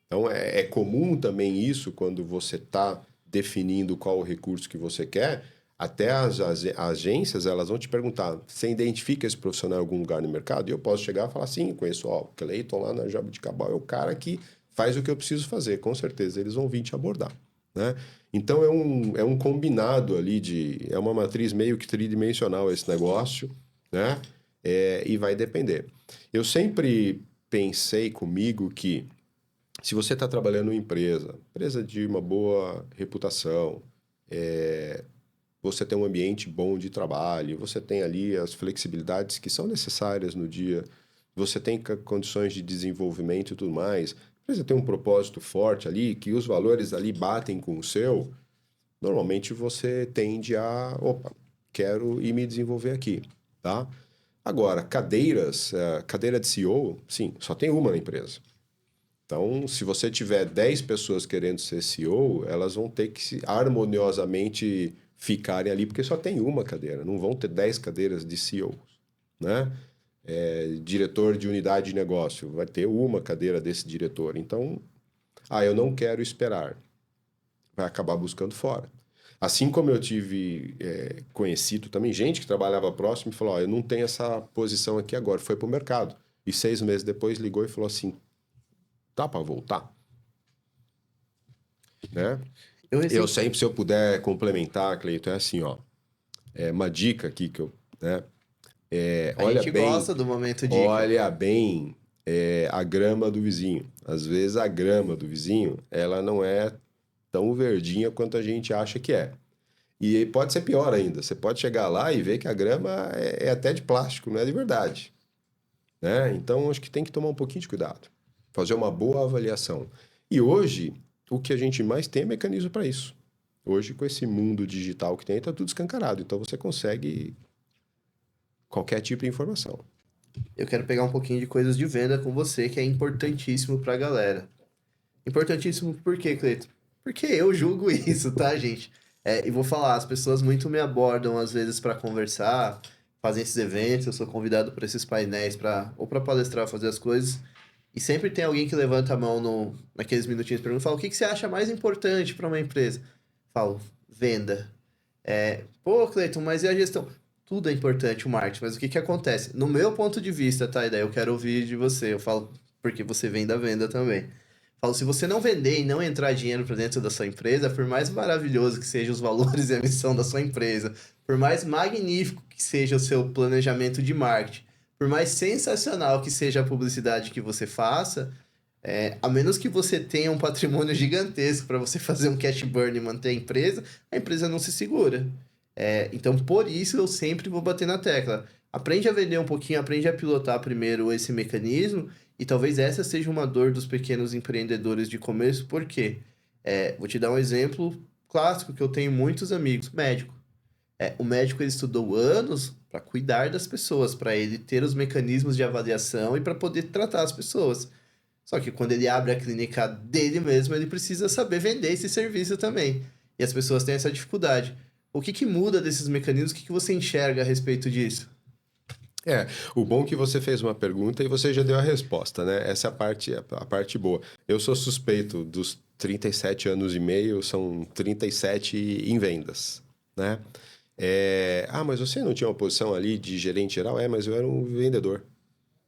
B: Então, é comum também isso quando você está definindo qual o recurso que você quer, até as agências, elas vão te perguntar, você identifica esse profissional em algum lugar no mercado? E eu posso chegar e falar, sim, conheço, o Cleiton lá na Jabuticabal é o cara que faz o que eu preciso fazer, com certeza, eles vão vir te abordar, né? Então, é um combinado ali é uma matriz meio que tridimensional esse negócio, né? E vai depender. Eu sempre pensei comigo que se você está trabalhando em empresa de uma boa reputação, você tem um ambiente bom de trabalho, você tem ali as flexibilidades que são necessárias no dia, você tem condições de desenvolvimento e tudo mais, a empresa tem um propósito forte ali, que os valores ali batem com o seu, normalmente você tende a, quero ir me desenvolver aqui, tá? Agora, cadeira de CEO, sim, só tem uma na empresa. Então, se você tiver 10 pessoas querendo ser CEO, elas vão ter que harmoniosamente ficarem ali, porque só tem uma cadeira, não vão ter 10 cadeiras de CEO, né? Diretor de unidade de negócio, vai ter uma cadeira desse diretor. Então, eu não quero esperar, vai acabar buscando fora. Assim como eu tive conhecido também gente que trabalhava próximo e falou, eu não tenho essa posição aqui agora, foi para o mercado. E 6 meses depois ligou e falou assim, dá para voltar? Né? Eu sempre, se eu puder complementar, Cleiton, é assim, uma dica aqui que eu, né?
A: A gente gosta do momento dica.
B: Olha bem a grama do vizinho. Às vezes a grama do vizinho, ela não é tão verdinha quanto a gente acha que é. E pode ser pior ainda. Você pode chegar lá e ver que a grama é até de plástico, não é de verdade. Né? Então, acho que tem que tomar um pouquinho de cuidado. Fazer uma boa avaliação. E hoje, o que a gente mais tem é mecanismo para isso. Hoje, com esse mundo digital que tem, está tudo escancarado. Então, você consegue qualquer tipo de informação.
A: Eu quero pegar um pouquinho de coisas de venda com você, que é importantíssimo para a galera. Importantíssimo por quê, Cleiton? Porque eu julgo isso, tá, gente? E vou falar, as pessoas muito me abordam às vezes para conversar, fazem esses eventos, eu sou convidado para esses painéis ou para palestrar, fazer as coisas. E sempre tem alguém que levanta a mão naqueles minutinhos e pergunta, fala, o que você acha mais importante para uma empresa? Falo, venda. Pô, Cleiton, mas e a gestão? Tudo é importante, o marketing, mas o que acontece? No meu ponto de vista, tá? E daí eu quero ouvir de você. Eu falo, porque você vem da venda também. Falo, se você não vender e não entrar dinheiro para dentro da sua empresa, por mais maravilhoso que sejam os valores e a missão da sua empresa, por mais magnífico que seja o seu planejamento de marketing, por mais sensacional que seja a publicidade que você faça, a menos que você tenha um patrimônio gigantesco para você fazer um cash burn e manter a empresa não se segura. Então, por isso, eu sempre vou bater na tecla. Aprende a vender um pouquinho, aprende a pilotar primeiro esse mecanismo, e talvez essa seja uma dor dos pequenos empreendedores de começo, por quê? Vou te dar um exemplo clássico que eu tenho muitos amigos, médico. O médico ele estudou anos para cuidar das pessoas, para ele ter os mecanismos de avaliação e para poder tratar as pessoas. Só que quando ele abre a clínica dele mesmo, ele precisa saber vender esse serviço também. E as pessoas têm essa dificuldade. O que muda desses mecanismos? O que você enxerga a respeito disso?
B: O bom é que você fez uma pergunta e você já deu a resposta, né? Essa é a parte boa. Eu sou suspeito dos 37 anos e meio, são 37 em vendas, né? Mas você não tinha uma posição ali de gerente geral? Mas eu era um vendedor.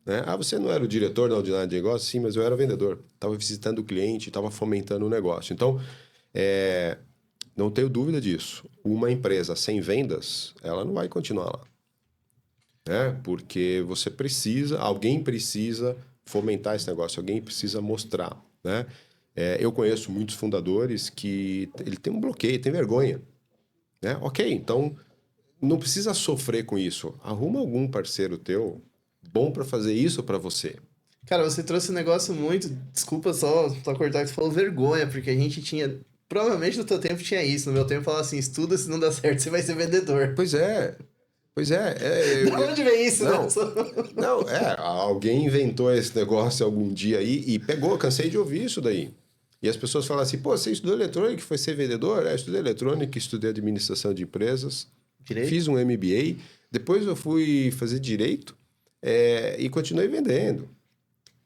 B: Né? Você não era o diretor da unidade de negócio? Sim, mas eu era vendedor. Estava visitando o cliente, estava fomentando o negócio. Então, não tenho dúvida disso. Uma empresa sem vendas, ela não vai continuar lá. Né? Porque alguém precisa fomentar esse negócio, alguém precisa mostrar. Né? Eu conheço muitos fundadores que ele tem um bloqueio, tem vergonha. Né? Ok, então não precisa sofrer com isso. Arruma algum parceiro teu bom para fazer isso para você.
A: Cara, você trouxe um negócio muito... Desculpa só cortar que você falou vergonha, porque a gente tinha... Provavelmente no teu tempo tinha isso. No meu tempo falava assim, estuda, se não dá certo, você vai ser vendedor.
B: Pois é. Pois é.
A: Da onde vem isso,
B: Não,
A: né?
B: não, alguém inventou esse negócio algum dia aí e pegou, cansei de ouvir isso daí. E as pessoas falam assim, pô, você estudou eletrônica e foi ser vendedor? Estudei eletrônica, estudei administração de empresas,
A: Direito?
B: fiz um MBA, depois eu fui fazer direito e continuei vendendo.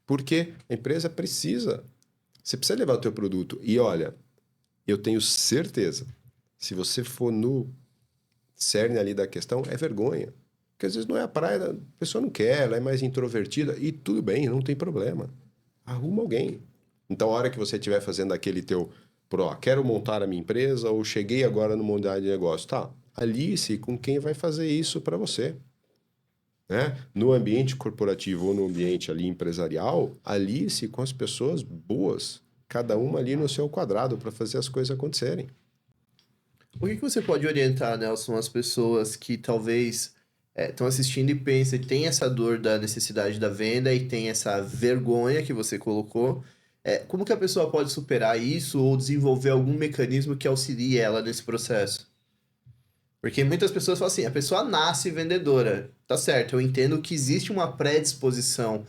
B: Porque a empresa precisa, você precisa levar o teu produto. E olha, eu tenho certeza, se você for no cerne ali da questão, é vergonha. Porque às vezes não é a praia, a pessoa não quer, ela é mais introvertida e tudo bem, não tem problema. Arruma alguém. Então, a hora que você estiver fazendo aquele teu quero montar a minha empresa ou cheguei agora no mundo de negócio, tá? Alice com quem vai fazer isso para você. Né? No ambiente corporativo ou no ambiente ali empresarial, alice com as pessoas boas, cada uma ali no seu quadrado para fazer as coisas acontecerem.
A: O que você pode orientar, Nelson, as pessoas que talvez estão assistindo e pensam e tem essa dor da necessidade da venda e tem essa vergonha que você colocou? Como que a pessoa pode superar isso ou desenvolver algum mecanismo que auxilie ela nesse processo? Porque muitas pessoas falam assim, a pessoa nasce vendedora. Tá certo, eu entendo que existe uma predisposição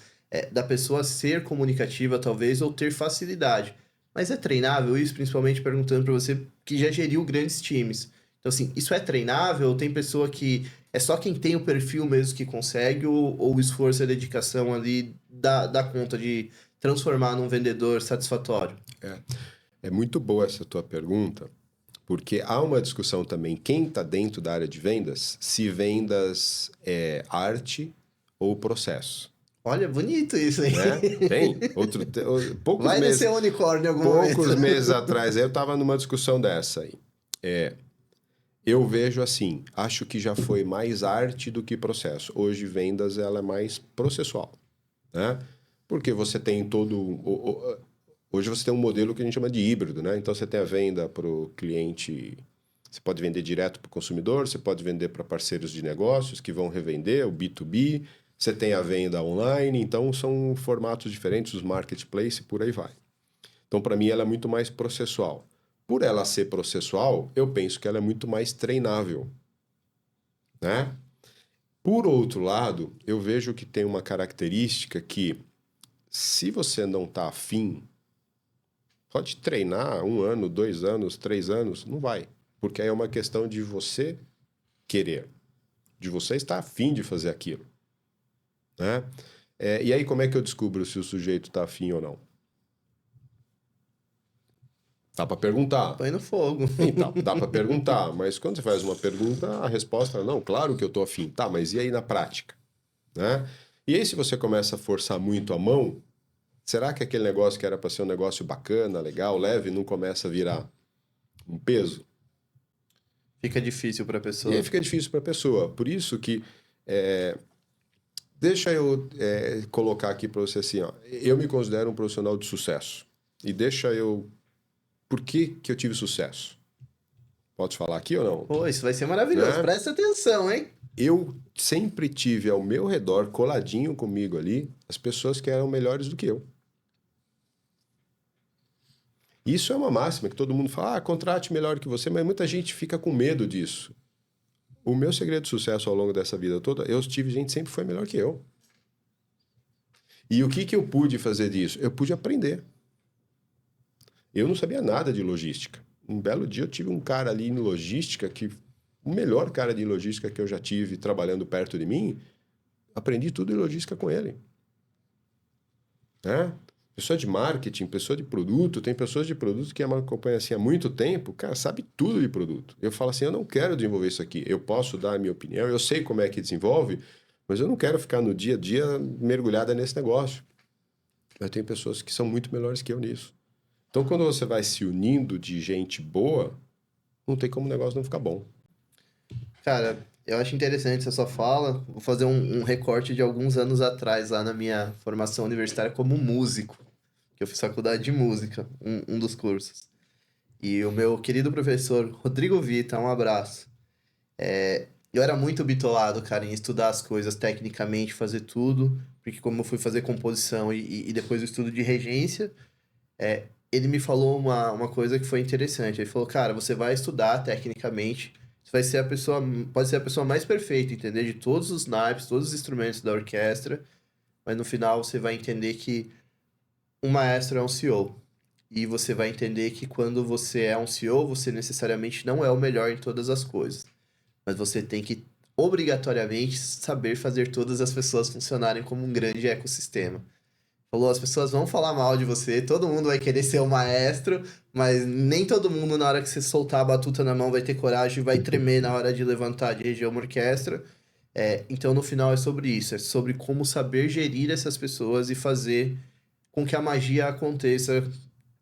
A: da pessoa ser comunicativa, talvez, ou ter facilidade. Mas é treinável isso, principalmente perguntando para você que já geriu grandes times. Então, assim, isso é treinável? Ou tem pessoa que é só quem tem o perfil mesmo que consegue, ou o esforço e a dedicação ali dá conta de transformar num vendedor satisfatório?
B: É muito boa essa tua pergunta, porque há uma discussão também, quem está dentro da área de vendas, se vendas é arte ou processo.
A: Olha, bonito isso, hein?
B: Né? Tem. Poucos
A: Vai
B: meses,
A: descer unicórnio em algum
B: poucos
A: momento.
B: meses atrás eu estava numa discussão dessa aí. Eu vejo assim, acho que já foi mais arte do que processo. Hoje vendas ela é mais processual, né? Porque você tem hoje você tem um modelo que a gente chama de híbrido, né? Então você tem a venda para o cliente, você pode vender direto para o consumidor, você pode vender para parceiros de negócios que vão revender, o B2B, você tem a venda online, então são formatos diferentes, os marketplace e por aí vai. Então, para mim, ela é muito mais processual. Por ela ser processual, eu penso que ela é muito mais treinável, né? Por outro lado, eu vejo que tem uma característica que, se você não está afim, pode treinar 1 ano, 2 anos, 3 anos, não vai. Porque aí é uma questão de você querer, de você estar afim de fazer aquilo, né? E aí, como é que eu descubro se o sujeito está afim ou não? Dá para perguntar.
A: Põe no fogo.
B: Então, dá para perguntar, mas quando você faz uma pergunta, a resposta é não, claro que eu estou afim. Tá, mas e aí na prática? Né? E aí, se você começa a forçar muito a mão, será que aquele negócio que era para ser um negócio bacana, legal, leve, não começa a virar um peso?
A: Fica difícil para a
B: E
A: pessoa.
B: aí fica difícil para a pessoa. Por isso que deixa eu colocar aqui para você assim, ó, eu me considero um profissional de sucesso. E deixa eu... Por que eu tive sucesso? Pode falar aqui ou não?
A: Pô, isso vai ser maravilhoso.
B: Né?
A: Presta atenção, hein?
B: Eu sempre tive ao meu redor, coladinho comigo ali, as pessoas que eram melhores do que eu. Isso é uma máxima que todo mundo fala, contrate melhor que você, mas muita gente fica com medo disso. O meu segredo de sucesso ao longo dessa vida toda, eu tive gente que sempre foi melhor que eu. E o que eu pude fazer disso? Eu pude aprender. Eu não sabia nada de logística. Um belo dia eu tive um cara ali em logística, o melhor cara de logística que eu já tive trabalhando perto de mim, aprendi tudo em logística com ele. Né? Pessoa de marketing, pessoa de produto, tem pessoas de produto que me acompanham assim há muito tempo, cara, sabe tudo de produto. Eu falo assim, eu não quero desenvolver isso aqui, eu posso dar a minha opinião, eu sei como é que desenvolve, mas eu não quero ficar no dia a dia mergulhada nesse negócio. Eu tenho pessoas que são muito melhores que eu nisso. Então, quando você vai se unindo de gente boa, não tem como o negócio não ficar bom.
A: Cara, eu acho interessante essa sua fala. Vou fazer um recorte de alguns anos atrás, lá na minha formação universitária como músico. Que eu fiz faculdade de música, um dos cursos. E o meu querido professor, Rodrigo Vita, um abraço. Eu era muito bitolado, cara, em estudar as coisas tecnicamente, fazer tudo. Porque como eu fui fazer composição e depois o estudo de regência, ele me falou uma coisa que foi interessante. Ele falou, cara, você vai estudar tecnicamente, você vai ser a pessoa, pode ser a pessoa mais perfeita, entender de todos os naipes, todos os instrumentos da orquestra, mas no final você vai entender que um maestro é um CEO. E você vai entender que quando você é um CEO, você necessariamente não é o melhor em todas as coisas. Mas você tem que, obrigatoriamente, saber fazer todas as pessoas funcionarem como um grande ecossistema. Falou, as pessoas vão falar mal de você, todo mundo vai querer ser o maestro, mas nem todo mundo, na hora que você soltar a batuta na mão, vai ter coragem, vai tremer na hora de levantar, de reger uma orquestra. Então, no final, é sobre isso, é sobre como saber gerir essas pessoas e fazer com que a magia aconteça.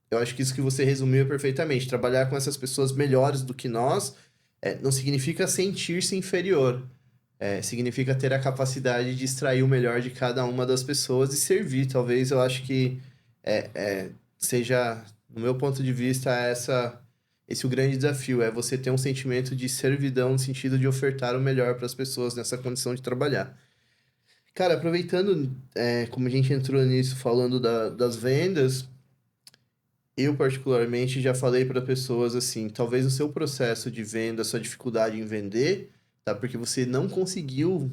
A: Eu acho que isso que você resumiu perfeitamente. Trabalhar com essas pessoas melhores do que nós não significa sentir-se inferior. Significa ter a capacidade de extrair o melhor de cada uma das pessoas e servir. Talvez eu acho que seja, no meu ponto de vista, esse o grande desafio. É você ter um sentimento de servidão no sentido de ofertar o melhor para as pessoas nessa condição de trabalhar. Cara, aproveitando, como a gente entrou nisso falando das vendas, eu particularmente já falei para pessoas assim, talvez o seu processo de venda, sua dificuldade em vender, tá? Porque você não conseguiu,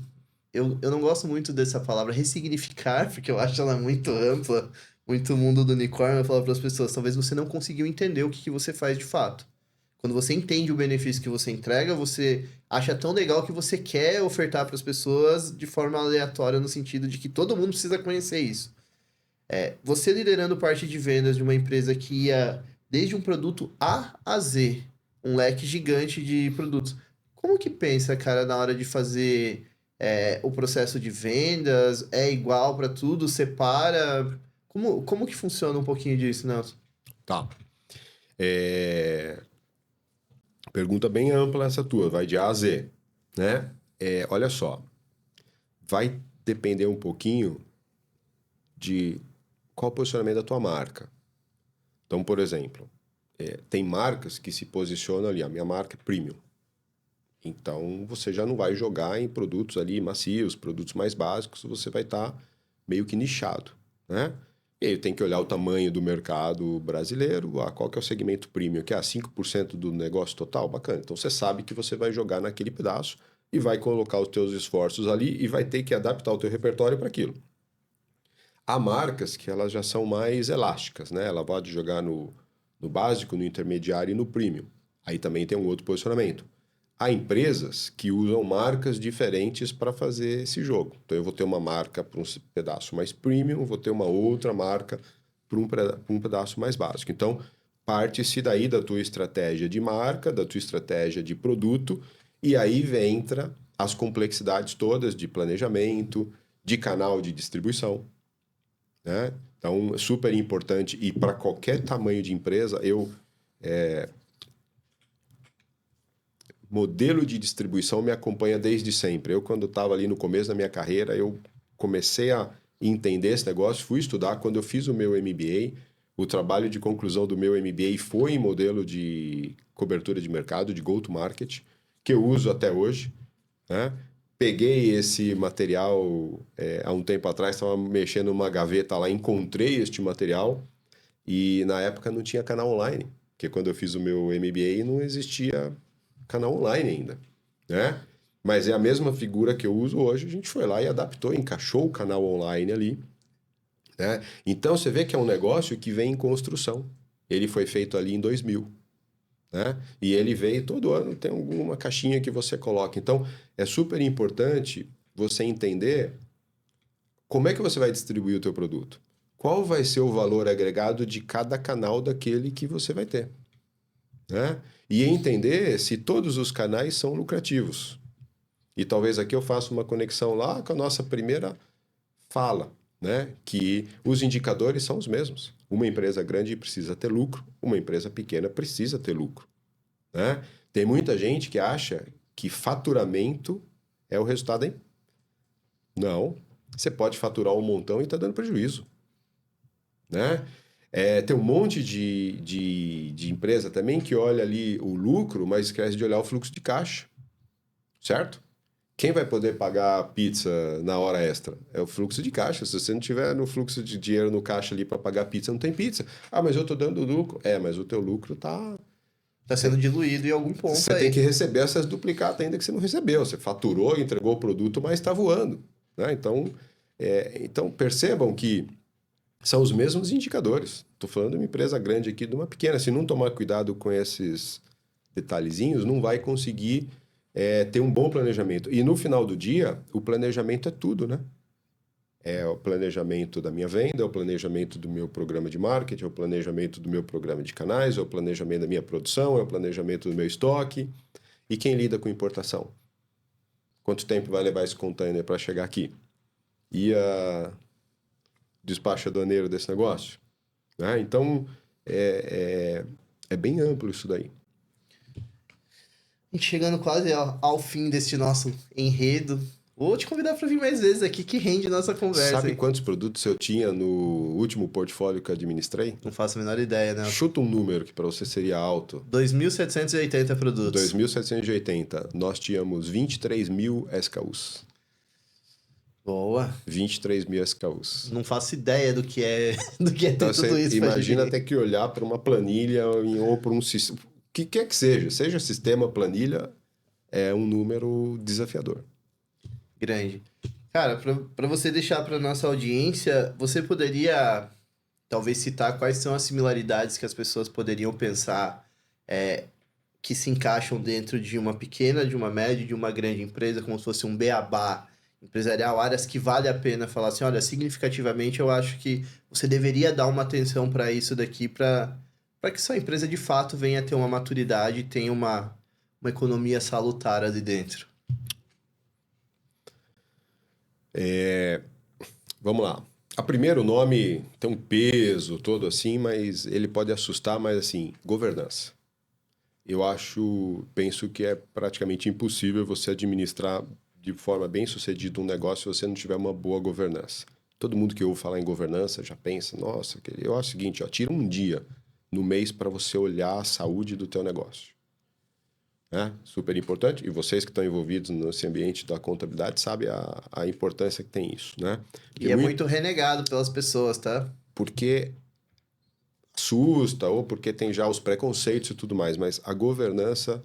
A: eu não gosto muito dessa palavra ressignificar, porque eu acho ela muito ampla, muito mundo do unicórnio, eu falo para as pessoas, talvez você não conseguiu entender o que você faz de fato. Quando você entende o benefício que você entrega, você acha tão legal que você quer ofertar para as pessoas de forma aleatória, no sentido de que todo mundo precisa conhecer isso. Você liderando parte de vendas de uma empresa que ia desde um produto A a Z, um leque gigante de produtos. Como que pensa, cara, na hora de fazer o processo de vendas? É igual para tudo? Separa? Como que funciona um pouquinho disso, Nelson?
B: Tá. Pergunta bem ampla essa tua, vai de A a Z, né? Olha só, vai depender um pouquinho de qual o posicionamento da tua marca. Então, por exemplo, tem marcas que se posicionam ali, a minha marca é premium. Então, você já não vai jogar em produtos ali macios, produtos mais básicos, você vai estar meio que nichado, né? E aí tem que olhar o tamanho do mercado brasileiro, qual que é o segmento premium, que é 5% do negócio total, bacana. Então, você sabe que você vai jogar naquele pedaço e vai colocar os teus esforços ali e vai ter que adaptar o teu repertório para aquilo. Há marcas que elas já são mais elásticas, né? Ela pode jogar no básico, no intermediário e no premium. Aí também tem um outro posicionamento. Há empresas que usam marcas diferentes para fazer esse jogo. Então, eu vou ter uma marca para um pedaço mais premium, vou ter uma outra marca para um pedaço mais básico. Então, parte-se daí da tua estratégia de marca, da tua estratégia de produto, e aí entra as complexidades todas de planejamento, de canal de distribuição, né? Então, é super importante, e para qualquer tamanho de empresa, modelo de distribuição me acompanha desde sempre. Eu, quando estava ali no começo da minha carreira, eu comecei a entender esse negócio, fui estudar. Quando eu fiz o meu MBA, o trabalho de conclusão do meu MBA foi em modelo de cobertura de mercado, de go-to-market, que eu uso até hoje, né? Peguei esse material há um tempo atrás, estava mexendo numa gaveta lá, encontrei este material e na época não tinha canal online, porque quando eu fiz o meu MBA não existia canal online ainda, né? Mas é a mesma figura que eu uso hoje, a gente foi lá e adaptou, encaixou o canal online ali, né? Então você vê que é um negócio que vem em construção. Ele foi feito ali em 2000, né? E ele veio todo ano, tem alguma caixinha que você coloca. Então é super importante você entender como é que você vai distribuir o teu produto. Qual vai ser o valor agregado de cada canal daquele que você vai ter, né? E entender se todos os canais são lucrativos. E talvez aqui eu faça uma conexão lá com a nossa primeira fala, né? Que os indicadores são os mesmos. Uma empresa grande precisa ter lucro, uma empresa pequena precisa ter lucro, né? Tem muita gente que acha que faturamento é o resultado, hein? Não. Você pode faturar um montão e está dando prejuízo, né? Tem um monte de empresa também que olha ali o lucro, mas esquece de olhar o fluxo de caixa, certo? Quem vai poder pagar a pizza na hora extra? É o fluxo de caixa. Se você não tiver no fluxo de dinheiro no caixa ali para pagar a pizza, não tem pizza. Ah, mas eu tô dando lucro. Mas o teu lucro tá...
A: Tá sendo diluído em algum ponto
B: Você
A: aí.
B: tem que receber essas duplicatas ainda que você não recebeu. Você faturou, entregou o produto, mas está voando. Né? Então, percebam que são os mesmos indicadores. Estou falando de uma empresa grande aqui, de uma pequena. Se não tomar cuidado com esses detalhezinhos, não vai conseguir ter um bom planejamento. E no final do dia, o planejamento é tudo, né? É o planejamento da minha venda, é o planejamento do meu programa de marketing, é o planejamento do meu programa de canais, é o planejamento da minha produção, é o planejamento do meu estoque. E quem lida com importação? Quanto tempo vai levar esse container para chegar aqui? E a despacho aduaneiro desse negócio? Né? Então, é bem amplo isso daí.
A: A gente chegando quase ao fim deste nosso enredo. Vou te convidar para vir mais vezes aqui, que rende nossa conversa.
B: Sabe
A: hein?
B: quantos produtos eu tinha no último portfólio que eu administrei?
A: Não faço a menor ideia, né?
B: Chuta um número que para você seria alto.
A: 2.780 produtos.
B: 2.780. Nós tínhamos 23 mil SKUs.
A: Boa.
B: 23 mil SKUs.
A: Não faço ideia do que é ter
B: Então,
A: tudo isso.
B: imagina ter que olhar para uma planilha ou para um sistema. O que quer que seja sistema, planilha, é um número desafiador.
A: Grande. Cara, para você deixar para nossa audiência, você poderia talvez citar quais são as similaridades que as pessoas poderiam pensar que se encaixam dentro de uma pequena, de uma média, de uma grande empresa, como se fosse um beabá empresarial, áreas que vale a pena falar assim, olha, significativamente eu acho que você deveria dar uma atenção para isso daqui, para que sua empresa de fato venha a ter uma maturidade e tenha uma economia salutar ali dentro.
B: Vamos lá. A primeiro, o nome tem um peso todo assim, mas ele pode assustar, mas assim, governança. Penso que é praticamente impossível você administrar de forma bem sucedida um negócio se você não tiver uma boa governança. Todo mundo que ouve falar em governança já pensa, nossa, eu acho o seguinte, tira um dia no mês para você olhar a saúde do teu negócio. Super importante, e vocês que estão envolvidos nesse ambiente da contabilidade sabem a importância que tem isso, né?
A: E é muito renegado pelas pessoas, tá?
B: Porque assusta, ou porque tem já os preconceitos e tudo mais, mas a governança,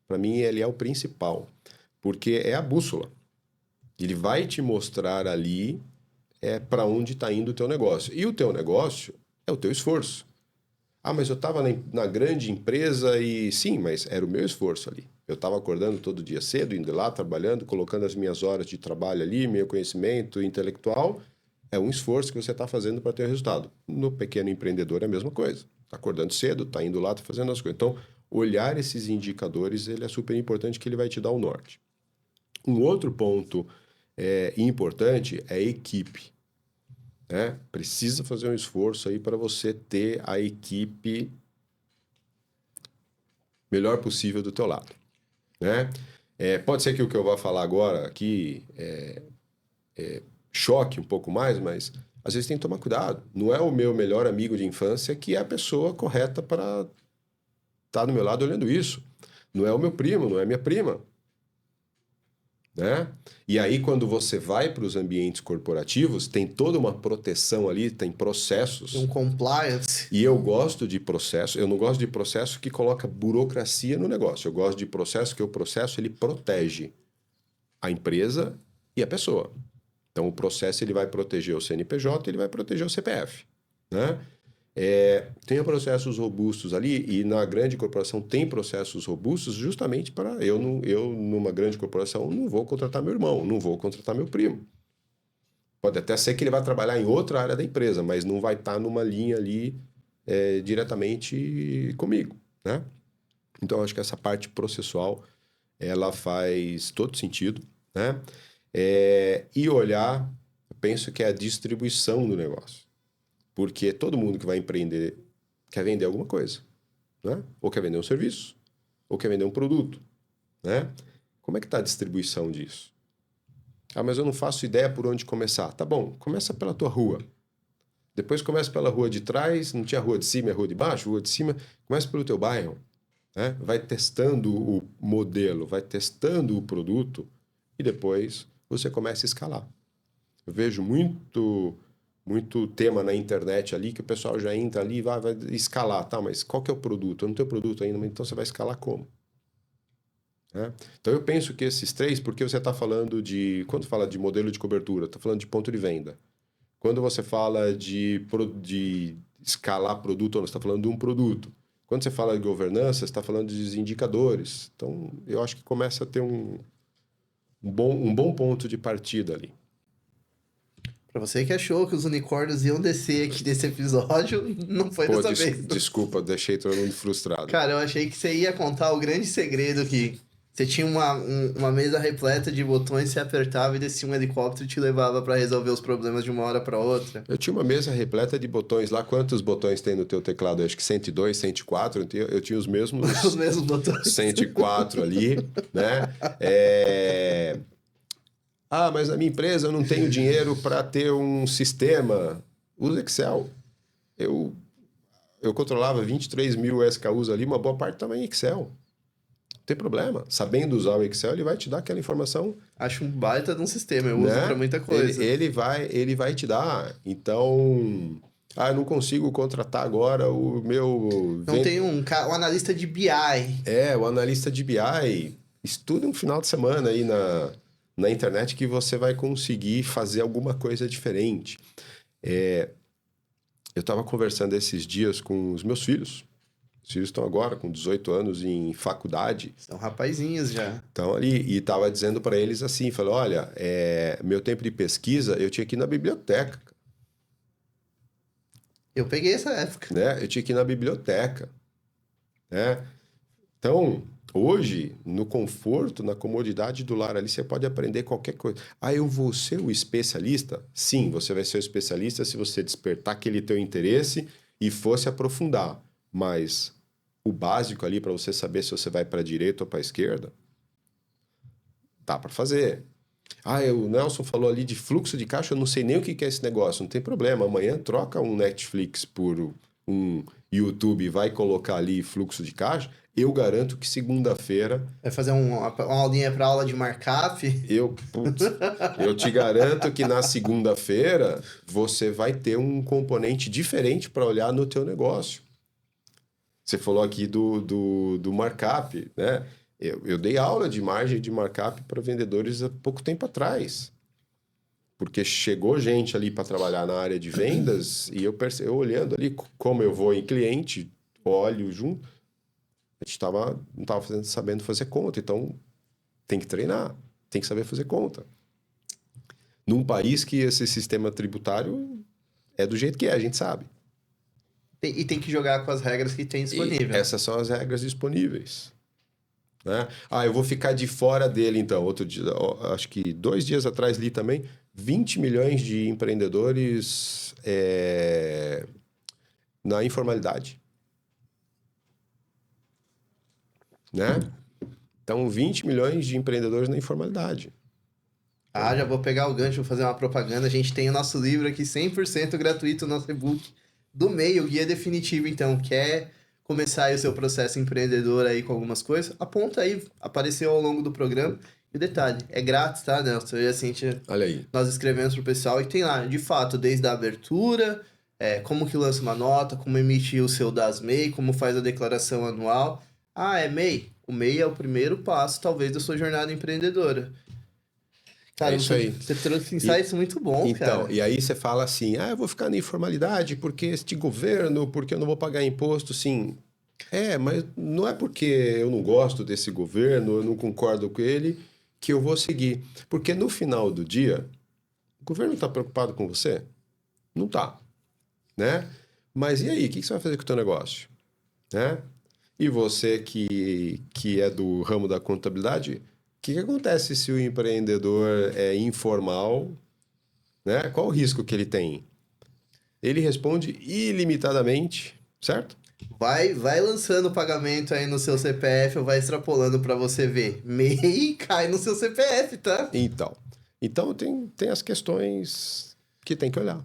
B: para mim, ele é o principal, porque é a bússola. Ele vai te mostrar ali para onde está indo o teu negócio. E o teu negócio é o teu esforço. Ah, mas eu estava na grande empresa e... Sim, mas era o meu esforço ali. Eu estava acordando todo dia cedo, indo lá, trabalhando, colocando as minhas horas de trabalho ali, meu conhecimento intelectual. É um esforço que você está fazendo para ter resultado. No pequeno empreendedor é a mesma coisa. Está acordando cedo, está indo lá, está fazendo as coisas. Então, olhar esses indicadores, ele é super importante, que ele vai te dar o norte. Um outro ponto importante é a equipe. Precisa fazer um esforço aí para você ter a equipe melhor possível do teu lado. Pode ser que o que eu vou falar agora aqui choque um pouco mais, mas às vezes tem que tomar cuidado. Não é o meu melhor amigo de infância que é a pessoa correta para estar do meu lado olhando isso. Não é o meu primo, não é minha prima. E aí, quando você vai para os ambientes corporativos, tem toda uma proteção ali, tem processos.
A: Um compliance.
B: E eu gosto de processo, eu não gosto de processo que coloca burocracia no negócio. Eu gosto de processo que o processo ele protege a empresa e a pessoa. Então, o processo ele vai proteger o CNPJ, ele vai proteger o CPF. Tem processos robustos ali, e na grande corporação tem processos robustos justamente para... Eu, numa grande corporação, não vou contratar meu irmão, não vou contratar meu primo. Pode até ser que ele vai trabalhar em outra área da empresa, mas não vai estar numa linha ali diretamente comigo. Então, acho que essa parte processual, ela faz todo sentido. E olhar, eu penso que é a distribuição do negócio. Porque todo mundo que vai empreender quer vender alguma coisa. Ou quer vender um serviço, ou quer vender um produto. Como é que está a distribuição disso? Ah, mas eu não faço ideia por onde começar. Tá bom, começa pela tua rua. Depois começa pela rua de trás, não tinha rua de cima e a rua de baixo, rua de cima, começa pelo teu bairro. Vai testando o modelo, vai testando o produto e depois você começa a escalar. Eu vejo muito tema na internet ali que o pessoal já entra ali e vai escalar, tá? Mas qual que é o produto? Eu não tenho produto ainda, mas então você vai escalar como? Né? Então eu penso que esses três, porque você está falando quando fala de modelo de cobertura, está falando de ponto de venda. Quando você fala de escalar produto, você está falando de um produto. Quando você fala de governança, você está falando de indicadores. Então eu acho que começa a ter um bom ponto de partida ali.
A: Pra você que achou que os unicórnios iam descer aqui nesse episódio, não foi
B: Pô,
A: dessa vez.
B: desculpa, deixei todo mundo frustrado.
A: Cara, eu achei que você ia contar o grande segredo que você tinha uma mesa repleta de botões, você apertava e descia um helicóptero e te levava pra resolver os problemas de uma hora pra outra.
B: Eu tinha uma mesa repleta de botões lá. Quantos botões tem no teu teclado? Eu acho que 102, 104. Eu tinha os mesmos
A: Os mesmos botões.
B: 104 ali, né? Ah, mas na minha empresa eu não tenho dinheiro para ter um sistema. Usa Excel. Eu controlava 23 mil SKUs ali, uma boa parte estava em Excel. Não tem problema. Sabendo usar o Excel, ele vai te dar aquela informação.
A: Acho um baita de um sistema, eu
B: Né?
A: uso pra muita coisa.
B: Ele vai te dar. Então, eu não consigo contratar agora o meu...
A: Não tem um analista de BI.
B: O analista de BI. Estuda um final de semana aí na internet que você vai conseguir fazer alguma coisa diferente. Eu estava conversando esses dias com os meus filhos. Os filhos estão agora com 18 anos em faculdade.
A: São rapazinhos já.
B: Então, ali, e estava dizendo para eles assim, falou, olha, meu tempo de pesquisa, eu tinha que ir na biblioteca.
A: Eu peguei essa época.
B: Né? Eu tinha que ir na biblioteca. Né? Então, hoje, no conforto, na comodidade do lar ali, você pode aprender qualquer coisa. Eu vou ser o especialista? Sim, você vai ser o especialista se você despertar aquele teu interesse e fosse aprofundar. Mas o básico ali para você saber se você vai para a direita ou para a esquerda, dá para fazer. O Nelson falou ali de fluxo de caixa, eu não sei nem o que é esse negócio, não tem problema. Amanhã troca um Netflix por um YouTube e vai colocar ali fluxo de caixa. Eu garanto que segunda-feira...
A: Vai fazer uma aulinha para aula de markup?
B: Eu te garanto que na segunda-feira você vai ter um componente diferente para olhar no teu negócio. Você falou aqui do markup, né? Eu dei aula de margem de markup para vendedores há pouco tempo atrás. Porque chegou gente ali para trabalhar na área de vendas e eu olhando ali como eu vou em cliente, olho junto, a gente não estava sabendo fazer conta. Então, tem que treinar, tem que saber fazer conta. Num país que esse sistema tributário é do jeito que é, a gente sabe.
A: E tem que jogar com as regras que tem disponível.
B: E essas são as regras disponíveis. Né? Eu vou ficar de fora dele, então. Outro dia, acho que 2 dias atrás li também, 20 milhões de empreendedores na informalidade. Né? Então, 20 milhões de empreendedores na informalidade.
A: Já vou pegar o gancho, vou fazer uma propaganda. A gente tem o nosso livro aqui, 100% gratuito, o nosso e-book do MEI, o Guia Definitivo. Então, quer começar aí o seu processo empreendedor aí com algumas coisas? Aponta aí, apareceu ao longo do programa. E o detalhe, é grátis, tá, Nelson? Eu e a Cíntia,
B: olha aí.
A: Nós escrevemos pro pessoal e tem lá, de fato, desde a abertura, como que lança uma nota, como emitir o seu DAS MEI, como faz a declaração anual. É MEI? O MEI é o primeiro passo, talvez, da sua jornada empreendedora. Cara,
B: isso aí.
A: Você trouxe insights muito bons, cara.
B: Então, e aí você fala assim, eu vou ficar na informalidade porque este governo, porque eu não vou pagar imposto, sim. Mas não é porque eu não gosto desse governo, eu não concordo com ele, que eu vou seguir. Porque no final do dia, o governo está preocupado com você? Não está. Né? Mas e aí, o que você vai fazer com o teu negócio? Né? E você que é do ramo da contabilidade... O que acontece se o empreendedor é informal? Né? Qual o risco que ele tem? Ele responde ilimitadamente, certo?
A: Vai lançando o pagamento aí no seu CPF ou vai extrapolando para você ver. MEI cai no seu CPF, tá?
B: Então tem as questões que tem que olhar.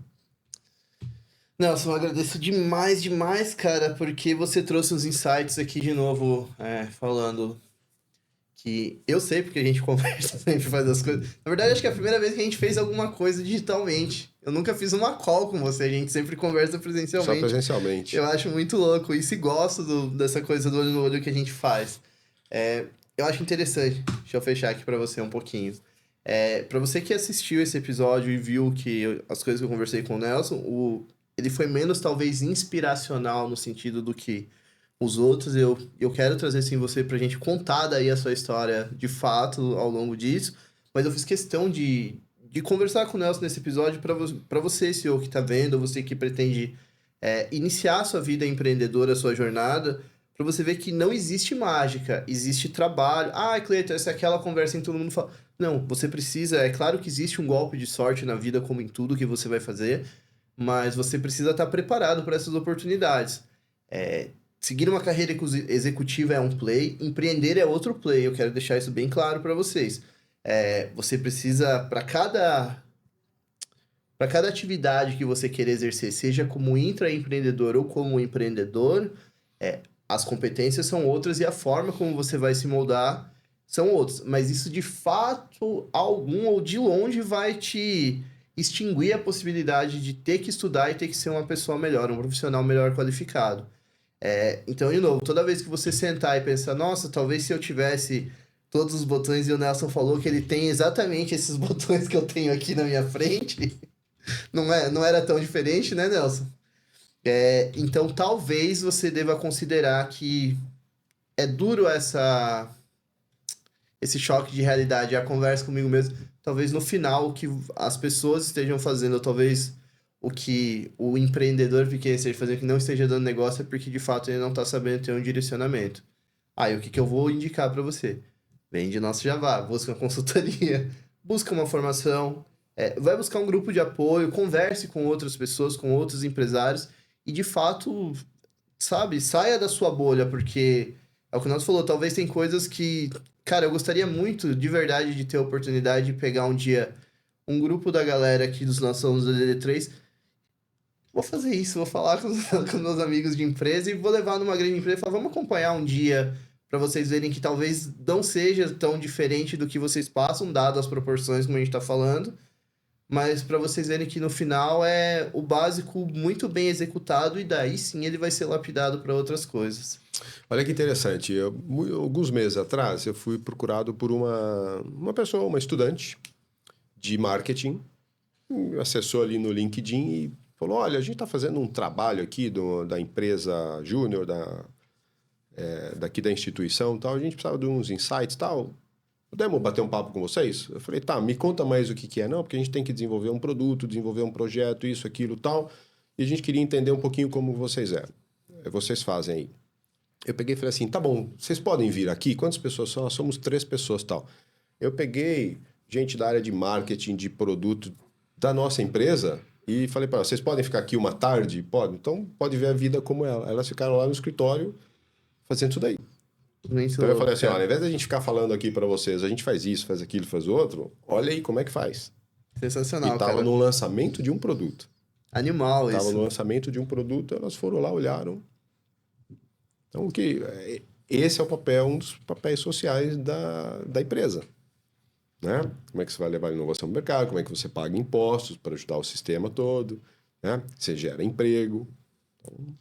A: Nelson, eu agradeço demais, cara, porque você trouxe os insights aqui de novo, falando... que eu sei porque a gente conversa sempre, faz as coisas. Na verdade, acho que é a primeira vez que a gente fez alguma coisa digitalmente. Eu nunca fiz uma call com você, a gente sempre conversa
B: Só
A: presencialmente.
B: presencialmente.
A: Eu acho muito louco isso e gosto dessa coisa do olho no olho que a gente faz. Eu acho interessante, deixa eu fechar aqui pra você um pouquinho. Pra você que assistiu esse episódio e viu que as coisas que eu conversei com o Nelson, ele foi menos talvez inspiracional no sentido do que os outros. Eu quero trazer sim você pra gente contar daí a sua história de fato ao longo disso, mas eu fiz questão de conversar com o Nelson nesse episódio para você, CEO, que tá vendo, você que pretende iniciar a sua vida empreendedora, a sua jornada, para você ver que não existe mágica, existe trabalho. Ah, Cleiton, essa é aquela conversa em que todo mundo fala. Não, você precisa, é claro que existe um golpe de sorte na vida, como em tudo que você vai fazer, mas você precisa estar preparado para essas oportunidades. Seguir uma carreira executiva é um play, empreender é outro play. Eu quero deixar isso bem claro para vocês. Você precisa, para cada atividade que você querer exercer, seja como intraempreendedor ou como empreendedor, as competências são outras e a forma como você vai se moldar são outras. Mas isso, de fato, algum ou de longe vai te extinguir a possibilidade de ter que estudar e ter que ser uma pessoa melhor, um profissional melhor qualificado. Então, de novo, toda vez que você sentar e pensar, nossa, talvez se eu tivesse todos os botões, e o Nelson falou que ele tem exatamente esses botões que eu tenho aqui na minha frente, não era tão diferente, né, Nelson? Então, talvez você deva considerar que é duro esse choque de realidade, a conversa comigo mesmo. Talvez no final o que as pessoas estejam fazendo, ou talvez o que o empreendedor pequeno esteja fazendo que não esteja dando negócio é porque de fato ele não está sabendo ter um direcionamento. Aí o que eu vou indicar para você? Vende nosso Java, busca uma consultoria, busca uma formação, vai buscar um grupo de apoio, converse com outras pessoas, com outros empresários e de fato, sabe, saia da sua bolha, porque é o que o Nelson falou, talvez tem coisas que, cara, eu gostaria muito de verdade de ter a oportunidade de pegar um dia um grupo da galera aqui dos nossos alunos da DD3. Vou fazer isso, vou falar com meus amigos de empresa e vou levar numa grande empresa e falar, vamos acompanhar um dia para vocês verem que talvez não seja tão diferente do que vocês passam, dado as proporções como a gente está falando, mas para vocês verem que no final é o básico muito bem executado e daí sim ele vai ser lapidado para outras coisas.
B: Olha que interessante. Alguns meses atrás, eu fui procurado por uma pessoa, uma estudante de marketing, acessou ali no LinkedIn e falou, olha, a gente está fazendo um trabalho aqui da empresa júnior, daqui da instituição, tal, a gente precisava de uns insights, tal. Podemos bater um papo com vocês? Eu falei, tá, me conta mais o que é. Não, porque a gente tem que desenvolver um produto, desenvolver um projeto, isso, aquilo, tal. E a gente queria entender um pouquinho como vocês fazem aí. Eu peguei e falei assim, tá bom, vocês podem vir aqui? Quantas pessoas são? Nós somos 3 pessoas, tal. Eu peguei gente da área de marketing, de produto da nossa empresa e falei para elas, vocês podem ficar aqui uma tarde? Pode. Então, pode ver a vida como ela. Elas ficaram lá no escritório fazendo isso daí. Então eu falei assim, olha, ao invés da gente ficar falando aqui para vocês, a gente faz isso, faz aquilo, faz outro, olha aí como é que faz.
A: Sensacional,
B: e tava
A: cara.
B: no lançamento de um produto.
A: Animal isso.
B: Tava no lançamento de um produto, elas foram lá, olharam. Então, esse é o papel, um dos papéis sociais da empresa. Né? Como é que você vai levar a inovação no mercado, como é que você paga impostos para ajudar o sistema todo, né? Você gera emprego. Então...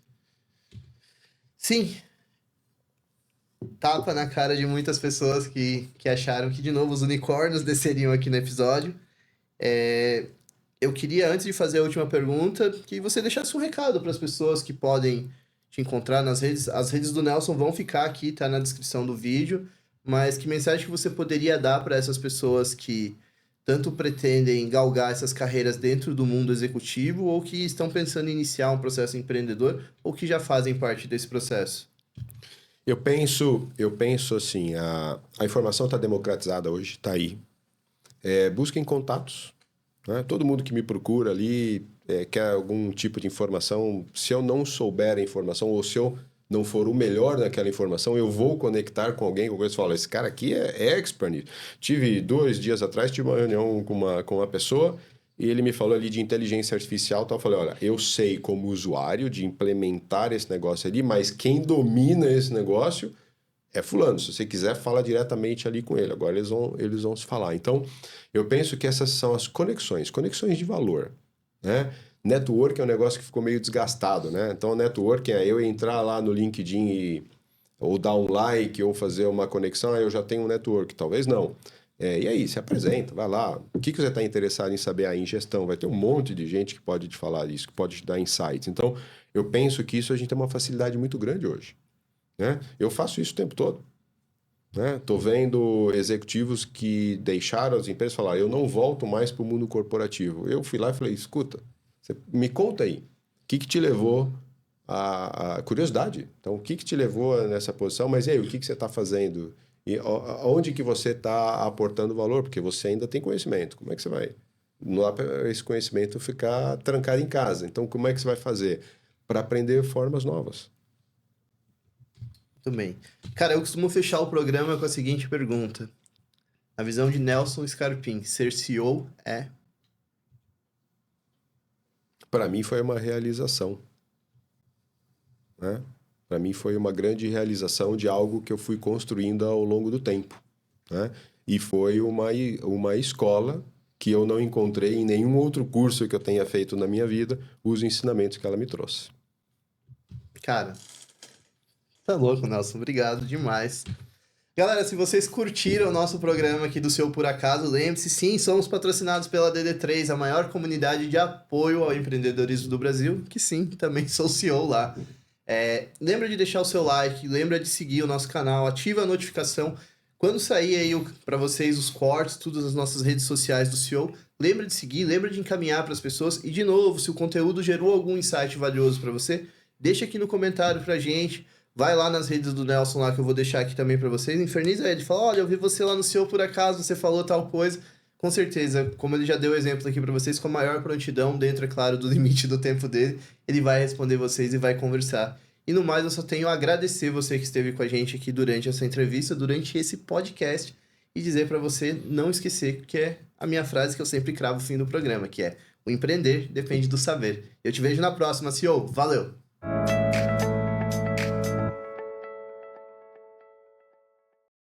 A: Sim. Tapa na cara de muitas pessoas que acharam que, de novo, os unicórnios desceriam aqui no episódio. Eu queria, antes de fazer a última pergunta, que você deixasse um recado para as pessoas que podem te encontrar nas redes. As redes do Nelson vão ficar aqui, tá na descrição do vídeo. Mas que mensagem que você poderia dar para essas pessoas que tanto pretendem galgar essas carreiras dentro do mundo executivo ou que estão pensando em iniciar um processo empreendedor ou que já fazem parte desse processo?
B: Eu penso assim, a informação está democratizada hoje, está aí. Busquem contatos. Né? Todo mundo que me procura ali quer algum tipo de informação. Se eu não souber a informação ou se eu não for o melhor naquela informação, eu vou conectar com alguém que eu falo, esse cara aqui é expert nisso. Tive 2 dias atrás, tive uma reunião com uma pessoa e ele me falou ali de inteligência artificial, então eu falei, olha, eu sei como usuário de implementar esse negócio ali, mas quem domina esse negócio é fulano. Se você quiser, fala diretamente ali com ele. Agora eles vão se falar. Então, eu penso que essas são as conexões de valor, né? Network é um negócio que ficou meio desgastado, né? Então, network é eu entrar lá no LinkedIn ou dar um like ou fazer uma conexão, aí eu já tenho um network. Talvez não. E aí, se apresenta, vai lá. O que você está interessado em saber aí em gestão? Vai ter um monte de gente que pode te falar isso, que pode te dar insights. Então, eu penso que isso a gente tem uma facilidade muito grande hoje, né? Eu faço isso o tempo todo. Tô vendo executivos que deixaram as empresas falar, eu não volto mais para o mundo corporativo. Eu fui lá e falei, escuta, você me conta aí, o que te levou a curiosidade? Então, o que te levou nessa posição? Mas e aí, o que você está fazendo? E onde que você está aportando valor? Porque você ainda tem conhecimento. Como é que você vai? Não dá para esse conhecimento ficar trancado em casa. Então, como é que você vai fazer? Para aprender formas novas.
A: Muito bem. Cara, eu costumo fechar o programa com a seguinte pergunta. A visão de Nelson Scarpim, ser CEO é?
B: Para mim foi uma realização, né? Para mim foi uma grande realização de algo que eu fui construindo ao longo do tempo, né? E foi uma escola que eu não encontrei em nenhum outro curso que eu tenha feito na minha vida os ensinamentos que ela me trouxe.
A: Cara, tá louco, Nelson. Obrigado demais. Galera, se vocês curtiram o nosso programa aqui do Seu Por Acaso, lembre-se, sim, somos patrocinados pela DD3, a maior comunidade de apoio ao empreendedorismo do Brasil, que sim, também sou CEO lá. Lembra de deixar o seu like, lembra de seguir o nosso canal, ativa a notificação. Quando sair aí para vocês os cortes, todas as nossas redes sociais do CEO, lembra de seguir, lembra de encaminhar para as pessoas. E de novo, se o conteúdo gerou algum insight valioso para você, deixa aqui no comentário pra gente. Vai lá nas redes do Nelson lá, que eu vou deixar aqui também pra vocês. Inferniza ele, fala, olha, eu vi você lá no seu por acaso, você falou tal coisa. Com certeza, como ele já deu exemplo aqui pra vocês, com a maior prontidão, dentro, é claro, do limite do tempo dele, ele vai responder vocês e vai conversar. E no mais, eu só tenho a agradecer você que esteve com a gente aqui durante essa entrevista, durante esse podcast, e dizer pra você não esquecer que é a minha frase que eu sempre cravo no fim do programa, que é: o empreender depende do saber. Eu te vejo na próxima, CEO. Valeu!